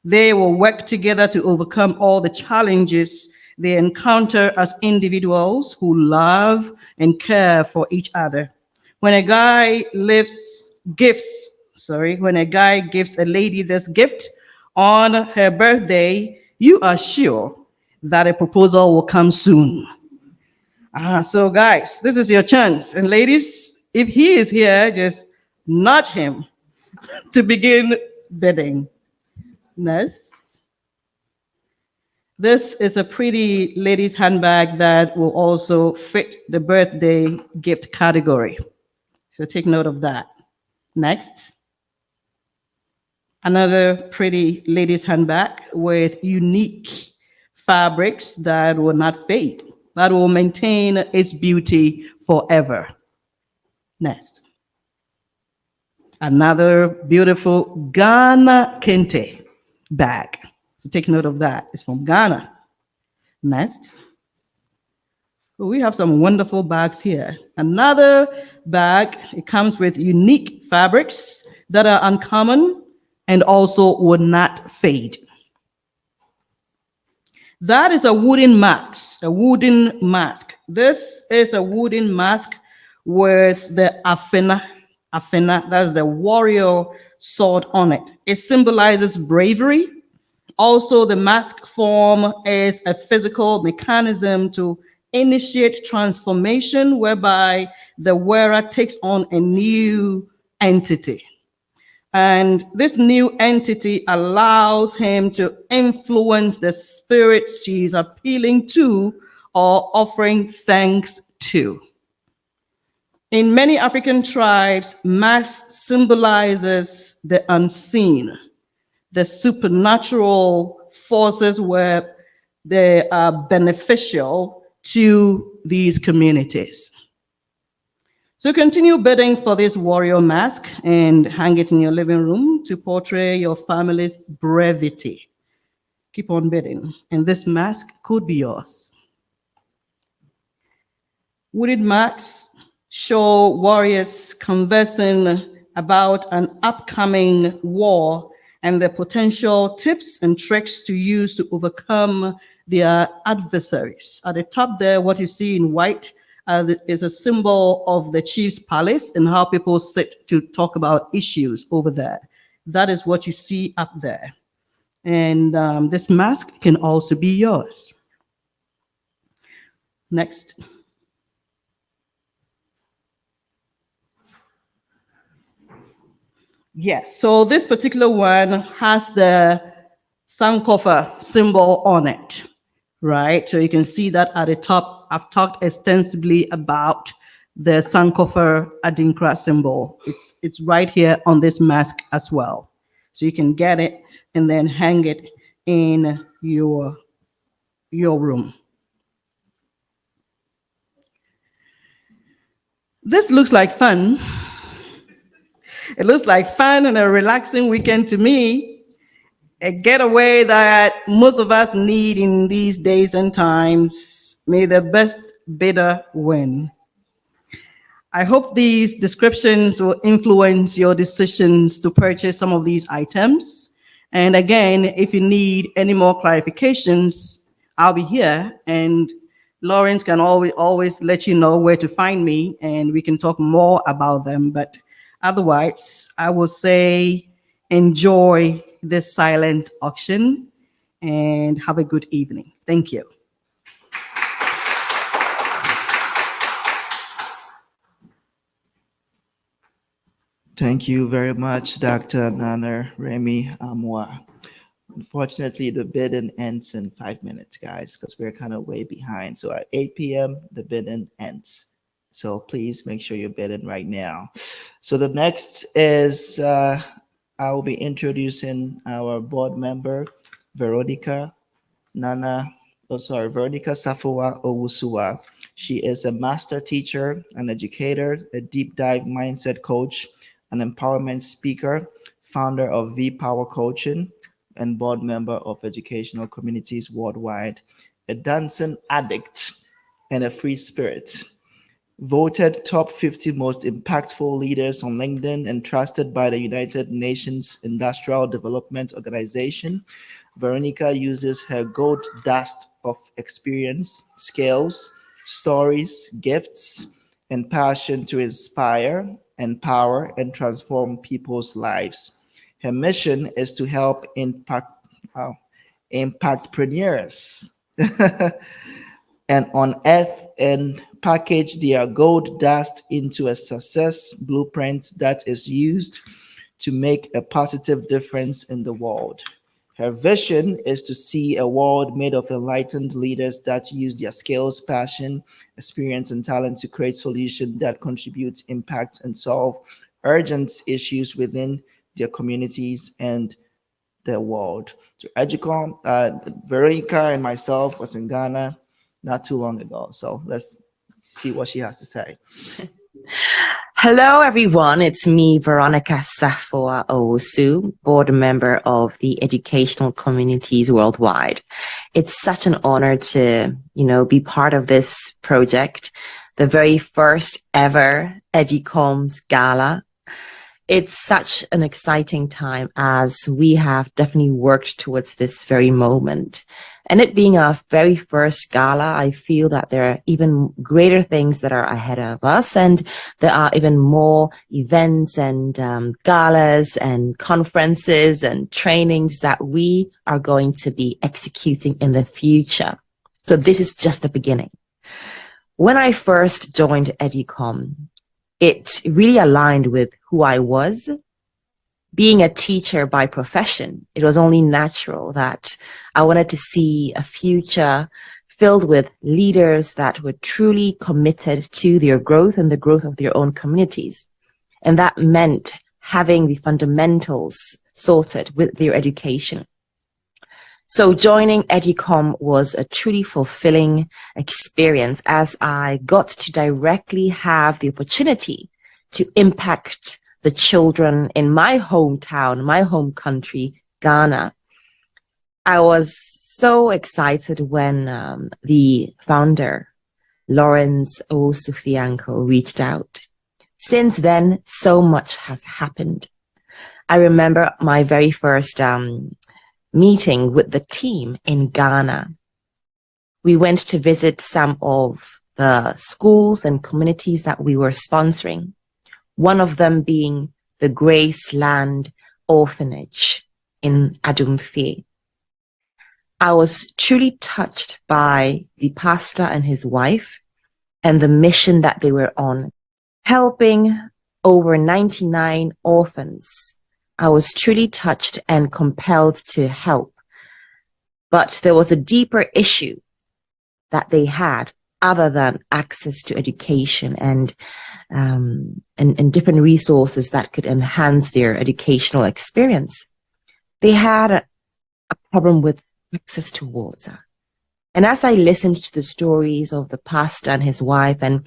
They will work together to overcome all the challenges they encounter as individuals who love and care for each other. When a guy gives a lady this gift on her birthday, you are sure that a proposal will come soon. So guys, this is your chance. And ladies, if he is here, just nudge him to begin bidding. Next. This is a pretty lady's handbag that will also fit the birthday gift category. So take note of that. Next. Another pretty lady's handbag with unique fabrics that will not fade, that will maintain its beauty forever. Next. Another beautiful Ghana Kente bag. So take note of that. It's from Ghana. Next. We have some wonderful bags here. Another bag, it comes with unique fabrics that are uncommon and also will not fade. That is a wooden mask, This is a wooden mask with the Afena, that's the warrior sword on it. It symbolizes bravery. Also, the mask form is a physical mechanism to initiate transformation whereby the wearer takes on a new entity. And this new entity allows him to influence the spirits she's appealing to or offering thanks to. In many African tribes, mask symbolizes the unseen, the supernatural forces where they are beneficial to these communities. So continue bidding for this warrior mask and hang it in your living room to portray your family's brevity. Keep on bidding, and this mask could be yours. Wooded masks show warriors conversing about an upcoming war and the potential tips and tricks to use to overcome their adversaries. At the top there, what you see in white is a symbol of the chief's palace and how people sit to talk about issues over there. That is what you see up there. And this mask can also be yours. Next. Yes, so this particular one has the Sankofa symbol on it, right? So you can see that at the top. I've talked extensively about the Sankofa Adinkra symbol. It's right here on this mask as well. So you can get it and then hang it in your room. This looks like fun. It looks like fun and a relaxing weekend to me. A getaway that most of us need in these days and times. May the best bidder win. I hope these descriptions will influence your decisions to purchase some of these items. And again, if you need any more clarifications, I'll be here, and Lawrence can always let you know where to find me, and we can talk more about them. But otherwise, I will say enjoy this silent auction and have a good evening. Thank you. Thank you very much, Dr. Nana Ramey Amoah. Unfortunately, the bidding ends in 5 minutes, guys, because we're kind of way behind. So at 8 p.m., the bidding ends. So please make sure you're bidding right now. So the next is I will be introducing our board member, Veronica Safoa Owusu. She is a master teacher, an educator, a deep dive mindset coach, an empowerment speaker, founder of V-Power Coaching, and board member of Educational Communities Worldwide, a dancing addict and a free spirit. Voted top 50 most impactful leaders on LinkedIn and trusted by the United Nations Industrial Development Organization, Veronica uses her gold dust of experience, skills, stories, gifts, and passion to inspire, empower, and transform people's lives. Her mission is to help impactpreneurs and unearth and package their gold dust into a success blueprint that is used to make a positive difference in the world. Her vision is to see a world made of enlightened leaders that use their skills, passion, experience, and talent to create solutions that contribute, impact, and solve urgent issues within their communities and the world. So EduCom, Veronica and myself was in Ghana not too long ago. So let's see what she has to say. Hello, everyone. It's me, Veronica Safoa Owusu, board member of the Educational Communities Worldwide. It's such an honor to, be part of this project, the very first ever EduCom's Gala. It's such an exciting time as we have definitely worked towards this very moment. And it being our very first gala, I feel that there are even greater things that are ahead of us. And there are even more events and galas and conferences and trainings that we are going to be executing in the future. So this is just the beginning. When I first joined EduCom, it really aligned with who I was. Being a teacher by profession, it was only natural that I wanted to see a future filled with leaders that were truly committed to their growth and the growth of their own communities. And that meant having the fundamentals sorted with their education. So joining EduCom was a truly fulfilling experience as I got to directly have the opportunity to impact the children in my hometown, my home country, Ghana. I was so excited when the founder, Lawrence Owusu, reached out. Since then, so much has happened. I remember my very first meeting with the team in Ghana. We went to visit some of the schools and communities that we were sponsoring. One of them being the Graceland Orphanage in Adumfe. I was truly touched by the pastor and his wife and the mission that they were on, helping over 99 orphans. I was truly touched and compelled to help. But there was a deeper issue that they had other than access to education and different resources that could enhance their educational experience. They had a problem with access to water. And as I listened to the stories of the pastor and his wife and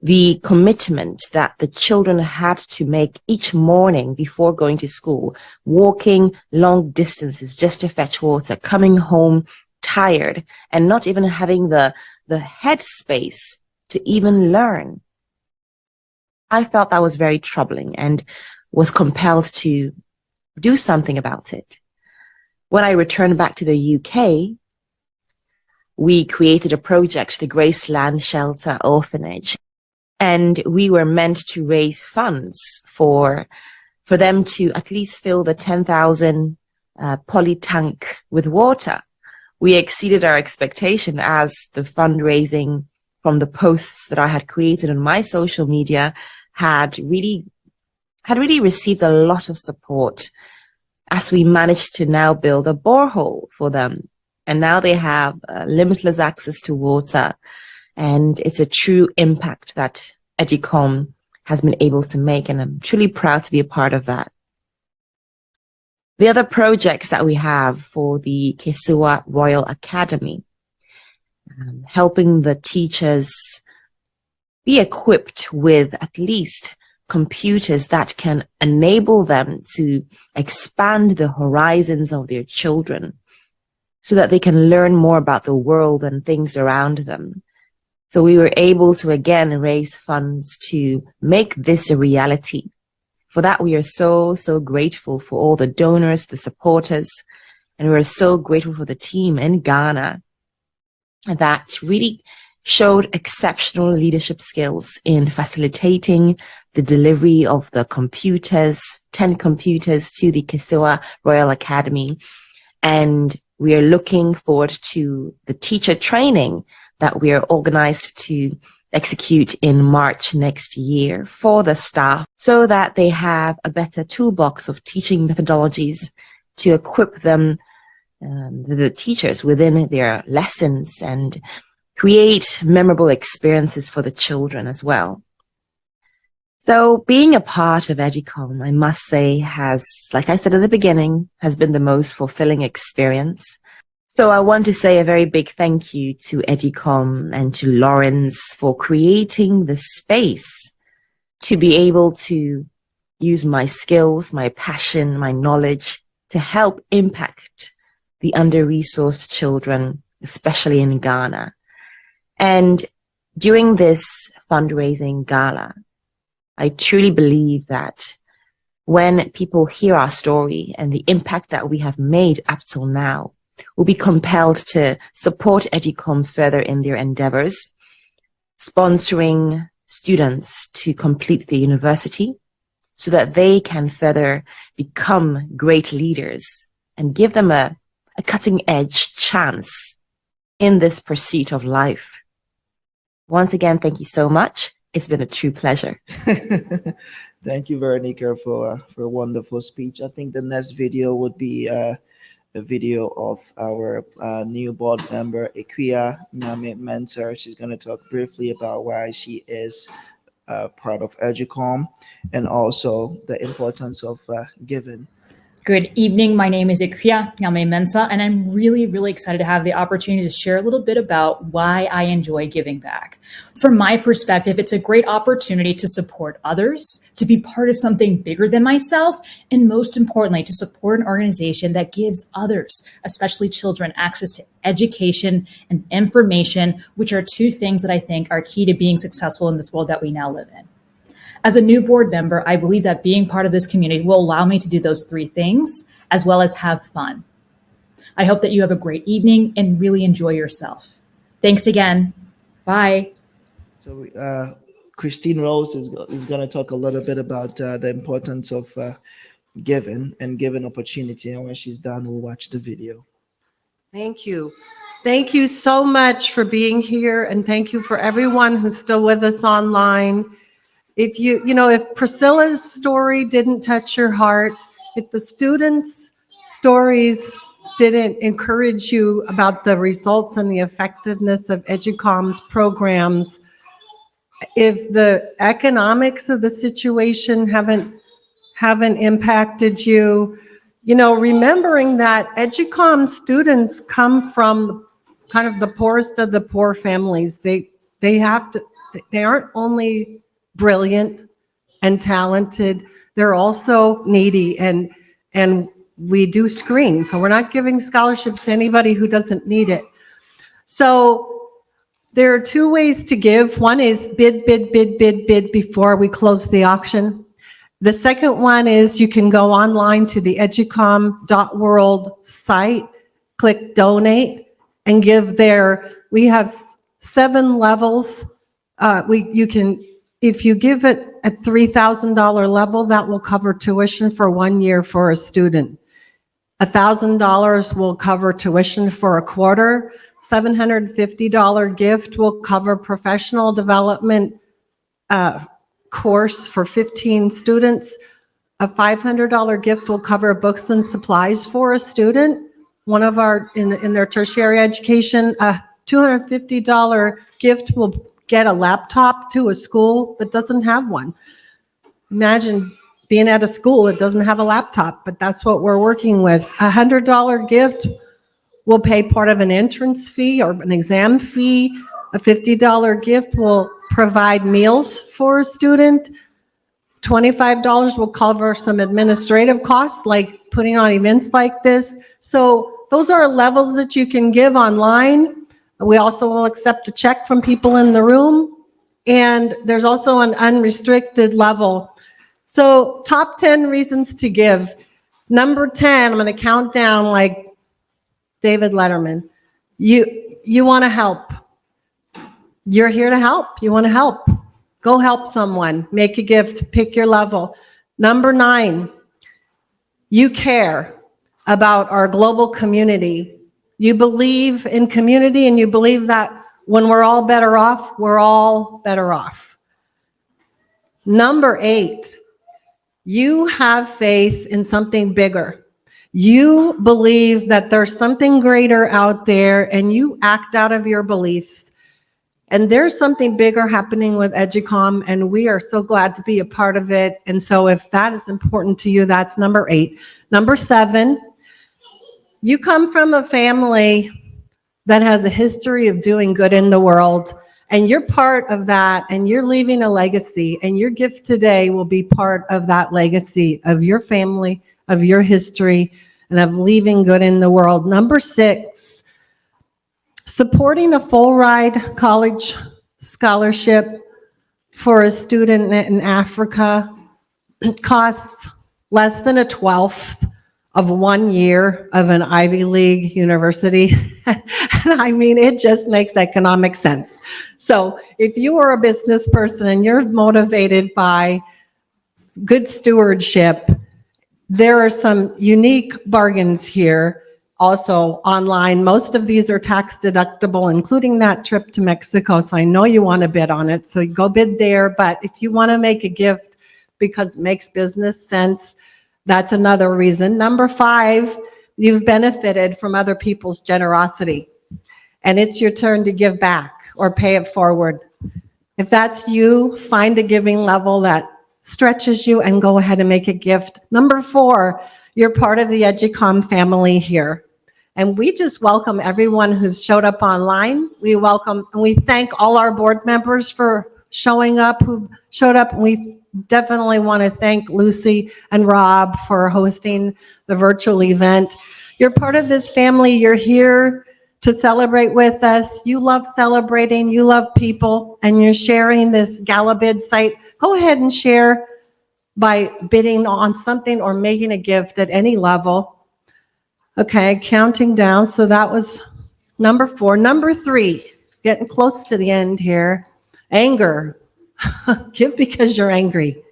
the commitment that the children had to make each morning before going to school, walking long distances just to fetch water, coming home tired and not even having the headspace to even learn. I felt that was very troubling and was compelled to do something about it. When I returned back to the UK, we created a project, the Graceland Shelter Orphanage, and we were meant to raise funds for them to at least fill the 10,000 poly tank with water. We exceeded our expectation as the fundraising from the posts that I had created on my social media had really received a lot of support as we managed to now build a borehole for them. And now they have limitless access to water. And it's a true impact that EduCom has been able to make. And I'm truly proud to be a part of that. The other projects that we have for the Safoa Royal Academy, helping the teachers be equipped with at least computers that can enable them to expand the horizons of their children so that they can learn more about the world and things around them. So we were able to again raise funds to make this a reality. For that, we are so, so grateful for all the donors, the supporters, and we're so grateful for the team in Ghana that really showed exceptional leadership skills in facilitating the delivery of the computers, 10 computers to the Safoa Royal Academy. And we are looking forward to the teacher training that we are organized to execute in March next year for the staff so that they have a better toolbox of teaching methodologies to equip them the teachers within their lessons and create memorable experiences for the children as well. So being a part of EduCom, I must say, has, like I said in the beginning, has been the most fulfilling experience. So I want to say a very big thank you to EduCom and to Lawrence for creating the space to be able to use my skills, my passion, my knowledge to help impact the under-resourced children, especially in Ghana. And during this fundraising gala, I truly believe that when people hear our story and the impact that we have made up till now, will be compelled to support EduCom further in their endeavors, sponsoring students to complete the university so that they can further become great leaders and give them a cutting-edge chance in this pursuit of life. Once again, thank you so much. It's been a true pleasure. Thank you, Veronica, for a wonderful speech. I think the next video would be a video of our new board member, Akua, Nyame Mensah. She's going to talk briefly about why she is part of EduCom and also the importance of giving. Good evening. My name is Akua Nyame Mensah, and I'm really, really excited to have the opportunity to share a little bit about why I enjoy giving back. From my perspective, it's a great opportunity to support others, to be part of something bigger than myself, and most importantly, to support an organization that gives others, especially children, access to education and information, which are two things that I think are key to being successful in this world that we now live in. As a new board member, I believe that being part of this community will allow me to do those three things, as well as have fun. I hope that you have a great evening and really enjoy yourself. Thanks again. Bye. So Christine Rose is going to talk a little bit about the importance of giving and giving opportunity. And when she's done, we'll watch the video. Thank you. Thank you so much for being here. And thank you for everyone who's still with us online. If if Priscilla's story didn't touch your heart, if the students' stories didn't encourage you about the results and the effectiveness of EduCom's programs, if the economics of the situation haven't impacted you, remembering that EduCom students come from kind of the poorest of the poor families. They aren't only brilliant and talented, they're also needy, and we do screen. So we're not giving scholarships to anybody who doesn't need it. So there are two ways to give. One is bid before we close the auction. The second one is you can go online to the educom.world site, click donate, and give there. We have 7 levels. If you give it at $3,000 level, that will cover tuition for 1 year for a student. $1,000 will cover tuition for a quarter. $750 gift will cover professional development course for 15 students. A $500 gift will cover books and supplies for a student. One of our, in their tertiary education, a $250 gift will get a laptop to a school that doesn't have one. Imagine being at a school that doesn't have a laptop, but that's what we're working with. A $100 gift will pay part of an entrance fee or an exam fee. A $50 gift will provide meals for a student. $25 will cover some administrative costs like putting on events like this. So those are levels that you can give online. We also will accept a check from people in the room. And there's also an unrestricted level. So top 10 reasons to give. Number 10, I'm going to count down like David Letterman. You want to help. You're here to help. You want to help. Go help someone. Make a gift. Pick your level. Number 9, you care about our global community. You believe in community, and you believe that when we're all better off, we're all better off. Number 8, you have faith in something bigger. You believe that there's something greater out there and you act out of your beliefs. And there's something bigger happening with EduCom, and we are so glad to be a part of it. And so if that is important to you, that's number 8. Number 7, you come from a family that has a history of doing good in the world, and you're part of that, and you're leaving a legacy, and your gift today will be part of that legacy of your family, of your history, and of leaving good in the world. Number 6, supporting a full ride college scholarship for a student in Africa costs less than 1/12 of 1 year of an Ivy League university. And I mean, it just makes economic sense. So if you are a business person and you're motivated by good stewardship, there are some unique bargains here. Also online, most of these are tax deductible, including that trip to Mexico. So I know you want to bid on it. So you go bid there. But if you want to make a gift because it makes business sense, that's another reason. Number 5, you've benefited from other people's generosity, and it's your turn to give back or pay it forward. If that's you, find a giving level that stretches you and go ahead and make a gift. Number 4, you're part of the EduCom family here. And we just welcome everyone who's showed up online. We welcome and we thank all our board members for showing up, who showed up. And we definitely want to thank Lucy and Rob for hosting the virtual event. You're part of this family. You're here to celebrate with us. You love celebrating. You love people. And you're sharing this Gala bid site. Go ahead and share by bidding on something or making a gift at any level. Okay, counting down. So that was number 4. Number 3, getting close to the end here. Anger. Give because you're angry.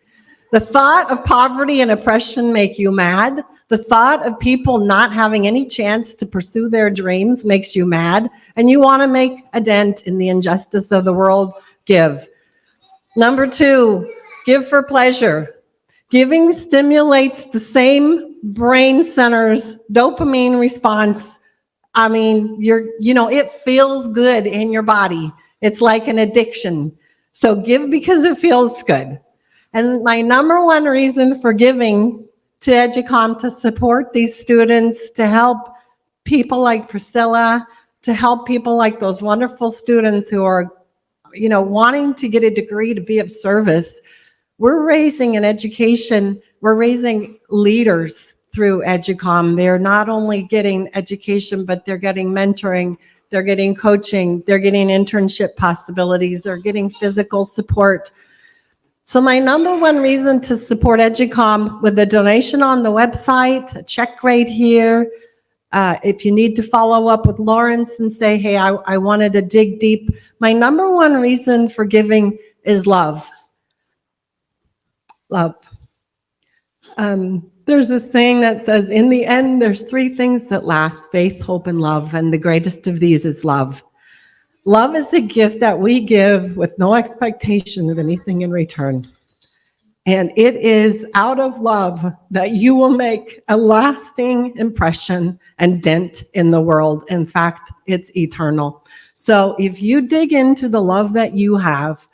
The thought of poverty and oppression make you mad. The thought of people not having any chance to pursue their dreams makes you mad. And you want to make a dent in the injustice of the world. Give. Number 2, give for pleasure. Giving stimulates the same brain centers, dopamine response. I mean, it feels good in your body. It's like an addiction. So give because it feels good. And my number 1 reason for giving to EduCom to support these students, to help people like Priscilla, to help people like those wonderful students who are, wanting to get a degree to be of service. We're raising an education, we're raising leaders through EduCom. They're not only getting education, but they're getting mentoring, they're getting coaching, they're getting internship possibilities, they're getting physical support. So my number 1 reason to support EduCom with a donation on the website, a check right here. If you need to follow up with Lawrence and say, hey, I wanted to dig deep. My number 1 reason for giving is love. Love. There's a saying that says, in the end, there's 3 things that last: faith, hope, and love. And the greatest of these is love. Love is a gift that we give with no expectation of anything in return. And it is out of love that you will make a lasting impression and dent in the world. In fact, it's eternal. So if you dig into the love that you have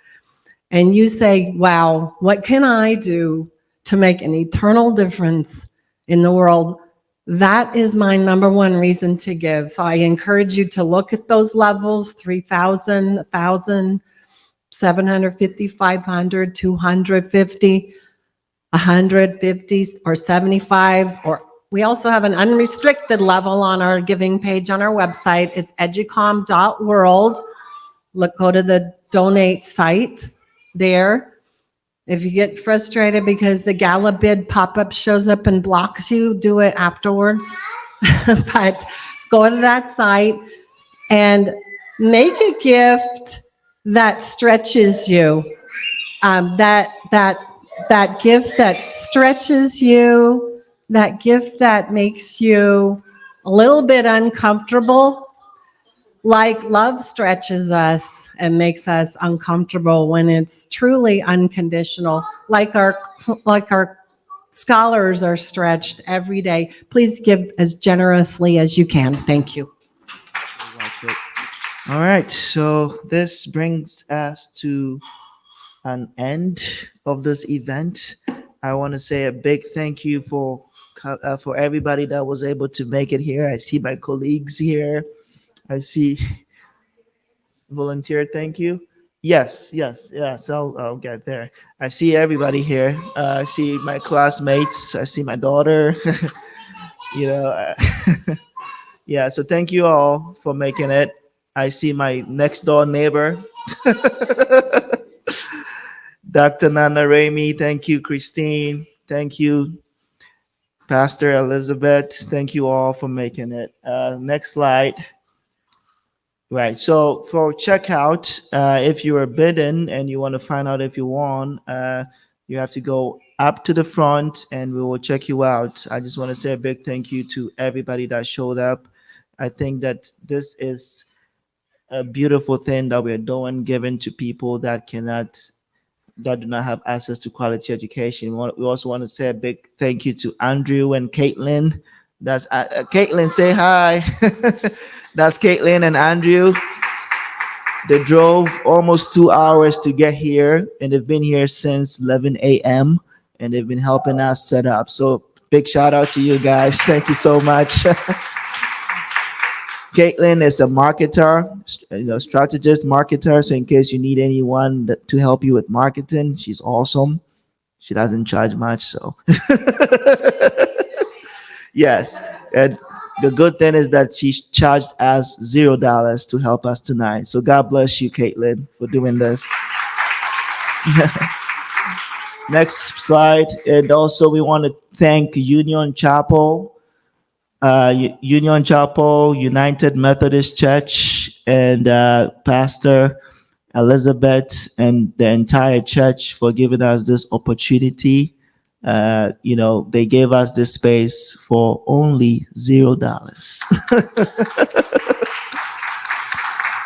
and you say, wow, what can I do to make an eternal difference in the world? That is my number 1 reason to give. So I encourage you to look at those levels: 3,000, 1,000, 750, 500, 250, 150, or 75. Or we also have an unrestricted level on our giving page on our website. It's educom.world. Go to the donate site there. If you get frustrated because the Gala bid pop-up shows up and blocks you, do it afterwards. But go to that site and make a gift that stretches you. That gift that stretches you, that gift that makes you a little bit uncomfortable. Like love stretches us and makes us uncomfortable when it's truly unconditional. Like our scholars are stretched every day. Please give as generously as you can. Thank you. All right, so this brings us to an end of this event. I want to say a big thank you for everybody that was able to make it here. I see my colleagues here. I see volunteer. Thank you. Yes. I'll get there. I see everybody here. I see my classmates. I see my daughter. you know, yeah. So thank you all for making it. I see my next door neighbor, Dr. Nana Ramey. Thank you, Christine. Thank you, Pastor Elizabeth. Thank you all for making it. Next slide. Right. So for checkout, if you are bidding and you want to find out if you won, you have to go up to the front and we will check you out. I just want to say a big thank you to everybody that showed up. I think that this is a beautiful thing that we're doing, giving to people that do not have access to quality education. We also want to say a big thank you to Andrew and Caitlin. That's Caitlin, say hi. That's Caitlin and Andrew. They drove almost 2 hours to get here, and they've been here since 11 a.m. and they've been helping us set up. So big shout out to you guys. Thank you so much. Caitlin is a marketer, strategist marketer. So in case you need anyone to help you with marketing, she's awesome. She doesn't charge much, so yes. And the good thing is that she charged us $0 to help us tonight. So God bless you, Caitlin, for doing this. Next slide. And also we want to thank Union Chapel, United Methodist Church, and Pastor Elizabeth and the entire church for giving us this opportunity. They gave us this space for only $0.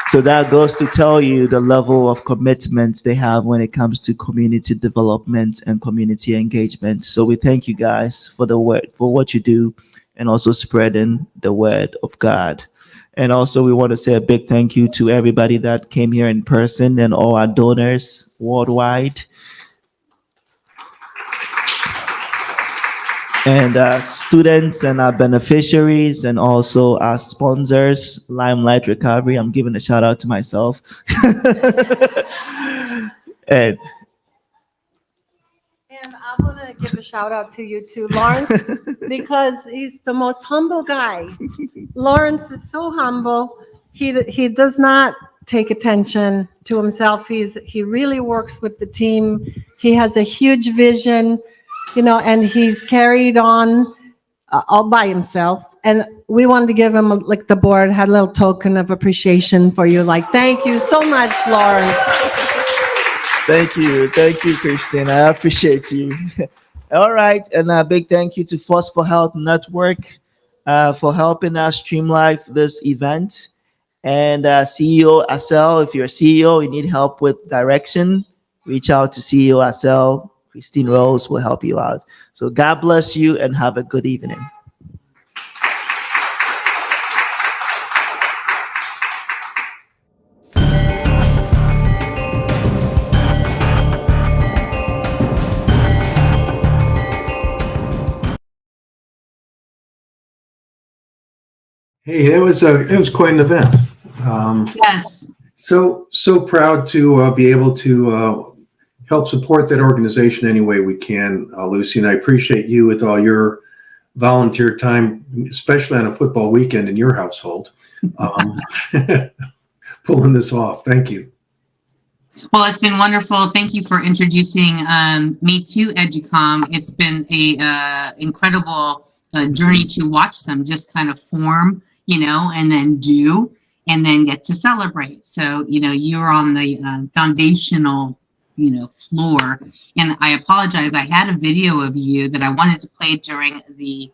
So that goes to tell you the level of commitment they have when it comes to community development and community engagement. So we thank you guys for what you do, and also spreading the word of God. And also we want to say a big thank you to everybody that came here in person and all our donors worldwide. And students and our beneficiaries, and also our sponsors, Limelight Recovery. I'm giving a shout out to myself. And I want to give a shout out to you too, Lawrence, because he's the most humble guy. Lawrence is so humble. He does not take attention to himself. He really works with the team. He has a huge vision, and he's carried on all by himself. And we wanted to give him, the board had a little token of appreciation for you. Thank you so much, Lawrence. Thank you, Christine. I appreciate you. All right, and a big thank you to Force for Health Network for helping us streamline this event. And CEO Asel, if you're a CEO, you need help with direction, reach out to CEO Asel. Christine Rose will help you out. So God bless you and have a good evening. Hey, it was quite an event. Yes. So proud to be able to help support that organization any way we can, Lucy. And I appreciate you with all your volunteer time, especially on a football weekend in your household, pulling this off. Thank you. Well, it's been wonderful. Thank you for introducing me to EduCom. It's been a incredible journey to watch them just kind of form, and then do, and then get to celebrate. So, you're on the foundational, floor. And I apologize. I had a video of you that I wanted to play during the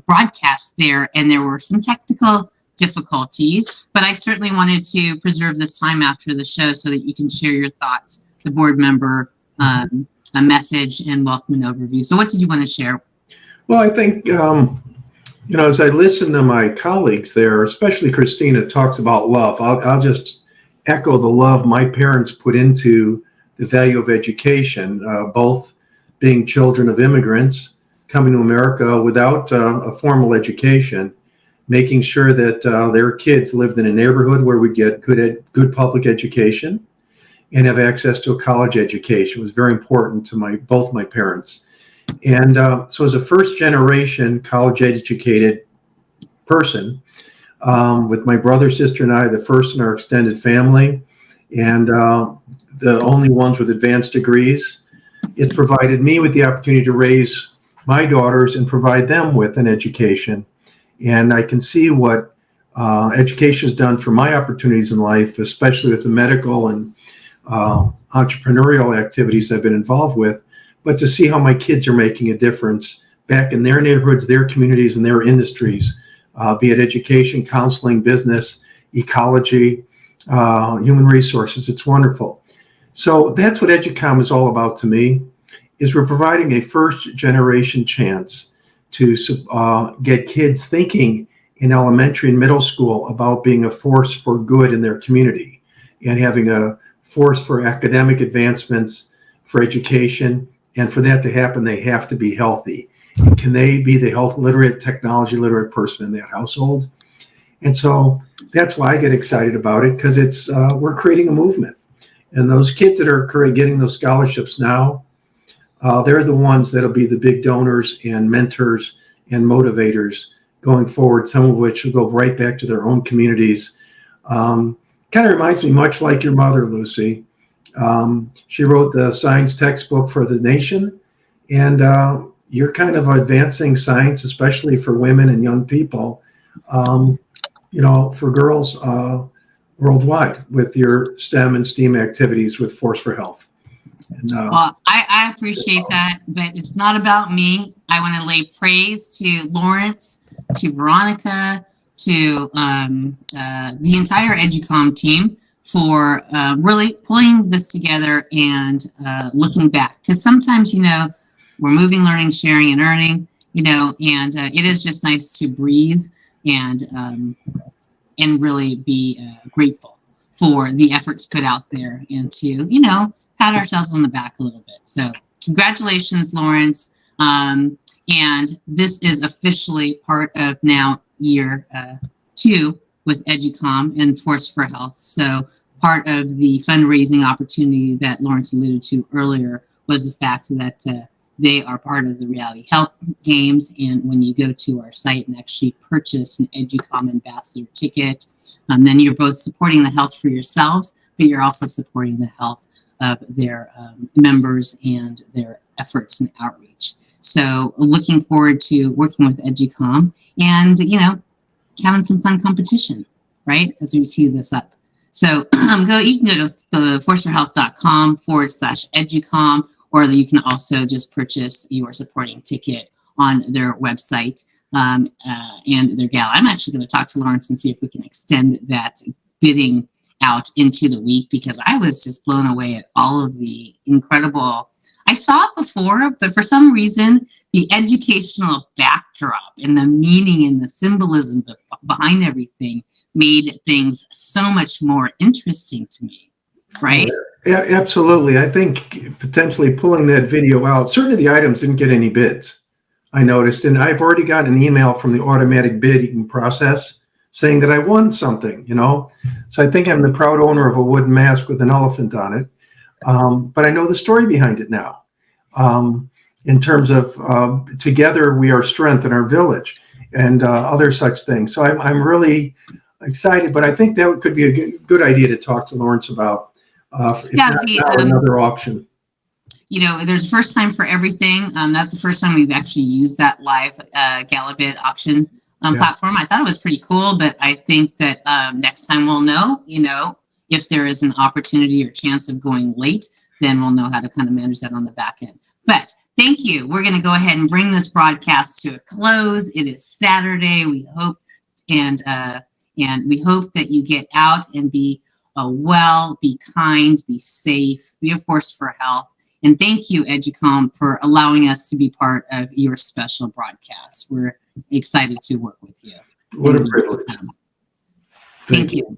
broadcast there, and there were some technical difficulties, but I certainly wanted to preserve this time after the show so that you can share your thoughts, the board member a message and welcome and overview. So what did you want to share? Well, I think, as I listen to my colleagues there, especially Christina, talks about love. I'll just echo the love my parents put into the value of education, both being children of immigrants coming to America without a formal education, making sure that their kids lived in a neighborhood where we get good public education and have access to a college education. It was very important to both my parents. And so as a first generation college educated person, with my brother, sister, and I, the first in our extended family, and the only ones with advanced degrees, it provided me with the opportunity to raise my daughters and provide them with an education. And I can see what education has done for my opportunities in life, especially with the medical and entrepreneurial activities I've been involved with, but to see how my kids are making a difference back in their neighborhoods, their communities, and their industries, be it education, counseling, business, ecology, human resources. It's wonderful. So that's what EduCom is all about to me, is we're providing a first generation chance to get kids thinking in elementary and middle school about being a force for good in their community and having a force for academic advancements, for education. And for that to happen, they have to be healthy. And can they be the health literate, technology literate person in that household? And so that's why I get excited about it, because it's we're creating a movement. And those kids that are getting those scholarships now, they're the ones that'll be the big donors and mentors and motivators going forward, some of which will go right back to their own communities. Kind of reminds me much like your mother, Lucy. She wrote the science textbook for the nation, and you're kind of advancing science, especially for women and young people, for girls worldwide with your STEM and STEAM activities with Force for Health. And, well, I appreciate that, but it's not about me. I want to lay praise to Lawrence, to Veronica, to the entire EduCom team for really pulling this together and looking back. Because sometimes, we're moving, learning, sharing, and earning, and it is just nice to breathe and really be grateful for the efforts put out there and to, pat ourselves on the back a little bit. So congratulations, Lawrence. And this is officially part of now year 2 with EduCom and Force for Health. So part of the fundraising opportunity that Lawrence alluded to earlier was the fact that they are part of the Reality Health Games. And when you go to our site and actually purchase an EduCom ambassador ticket, then you're both supporting the health for yourselves, but you're also supporting the health of their members and their efforts and outreach. So looking forward to working with EduCom and, having some fun competition, right, as we see this up. So you can go to forceforhealth.com/EduCom, or you can also just purchase your supporting ticket on their website and their gala. I'm actually going to talk to Lawrence and see if we can extend that bidding out into the week, because I was just blown away at all of the incredible, I saw it before, but for some reason, the educational backdrop and the meaning and the symbolism behind everything made things so much more interesting to me, right? Yeah, absolutely. I think potentially pulling that video out, certainly the items didn't get any bids, I noticed. And I've already got an email from the automatic bidding process saying that I won something, So I think I'm the proud owner of a wooden mask with an elephant on it. But I know the story behind it now, in terms of together we are strength in our village and other such things. So I'm really excited, but I think that could be a good idea to talk to Lawrence about another auction. There's a first time for everything. That's the first time we've actually used that live Gala bid auction platform. I thought it was pretty cool, but I think that next time we'll know, if there is an opportunity or chance of going late, then we'll know how to kind of manage that on the back end. But thank you. We're going to go ahead and bring this broadcast to a close. It is Saturday. We hope and we hope that you get out and be well, be kind, be safe, be a force for health, And thank you, EduCom, for allowing us to be part of your special broadcast. We're excited to work with you. What a privilege. Thank you.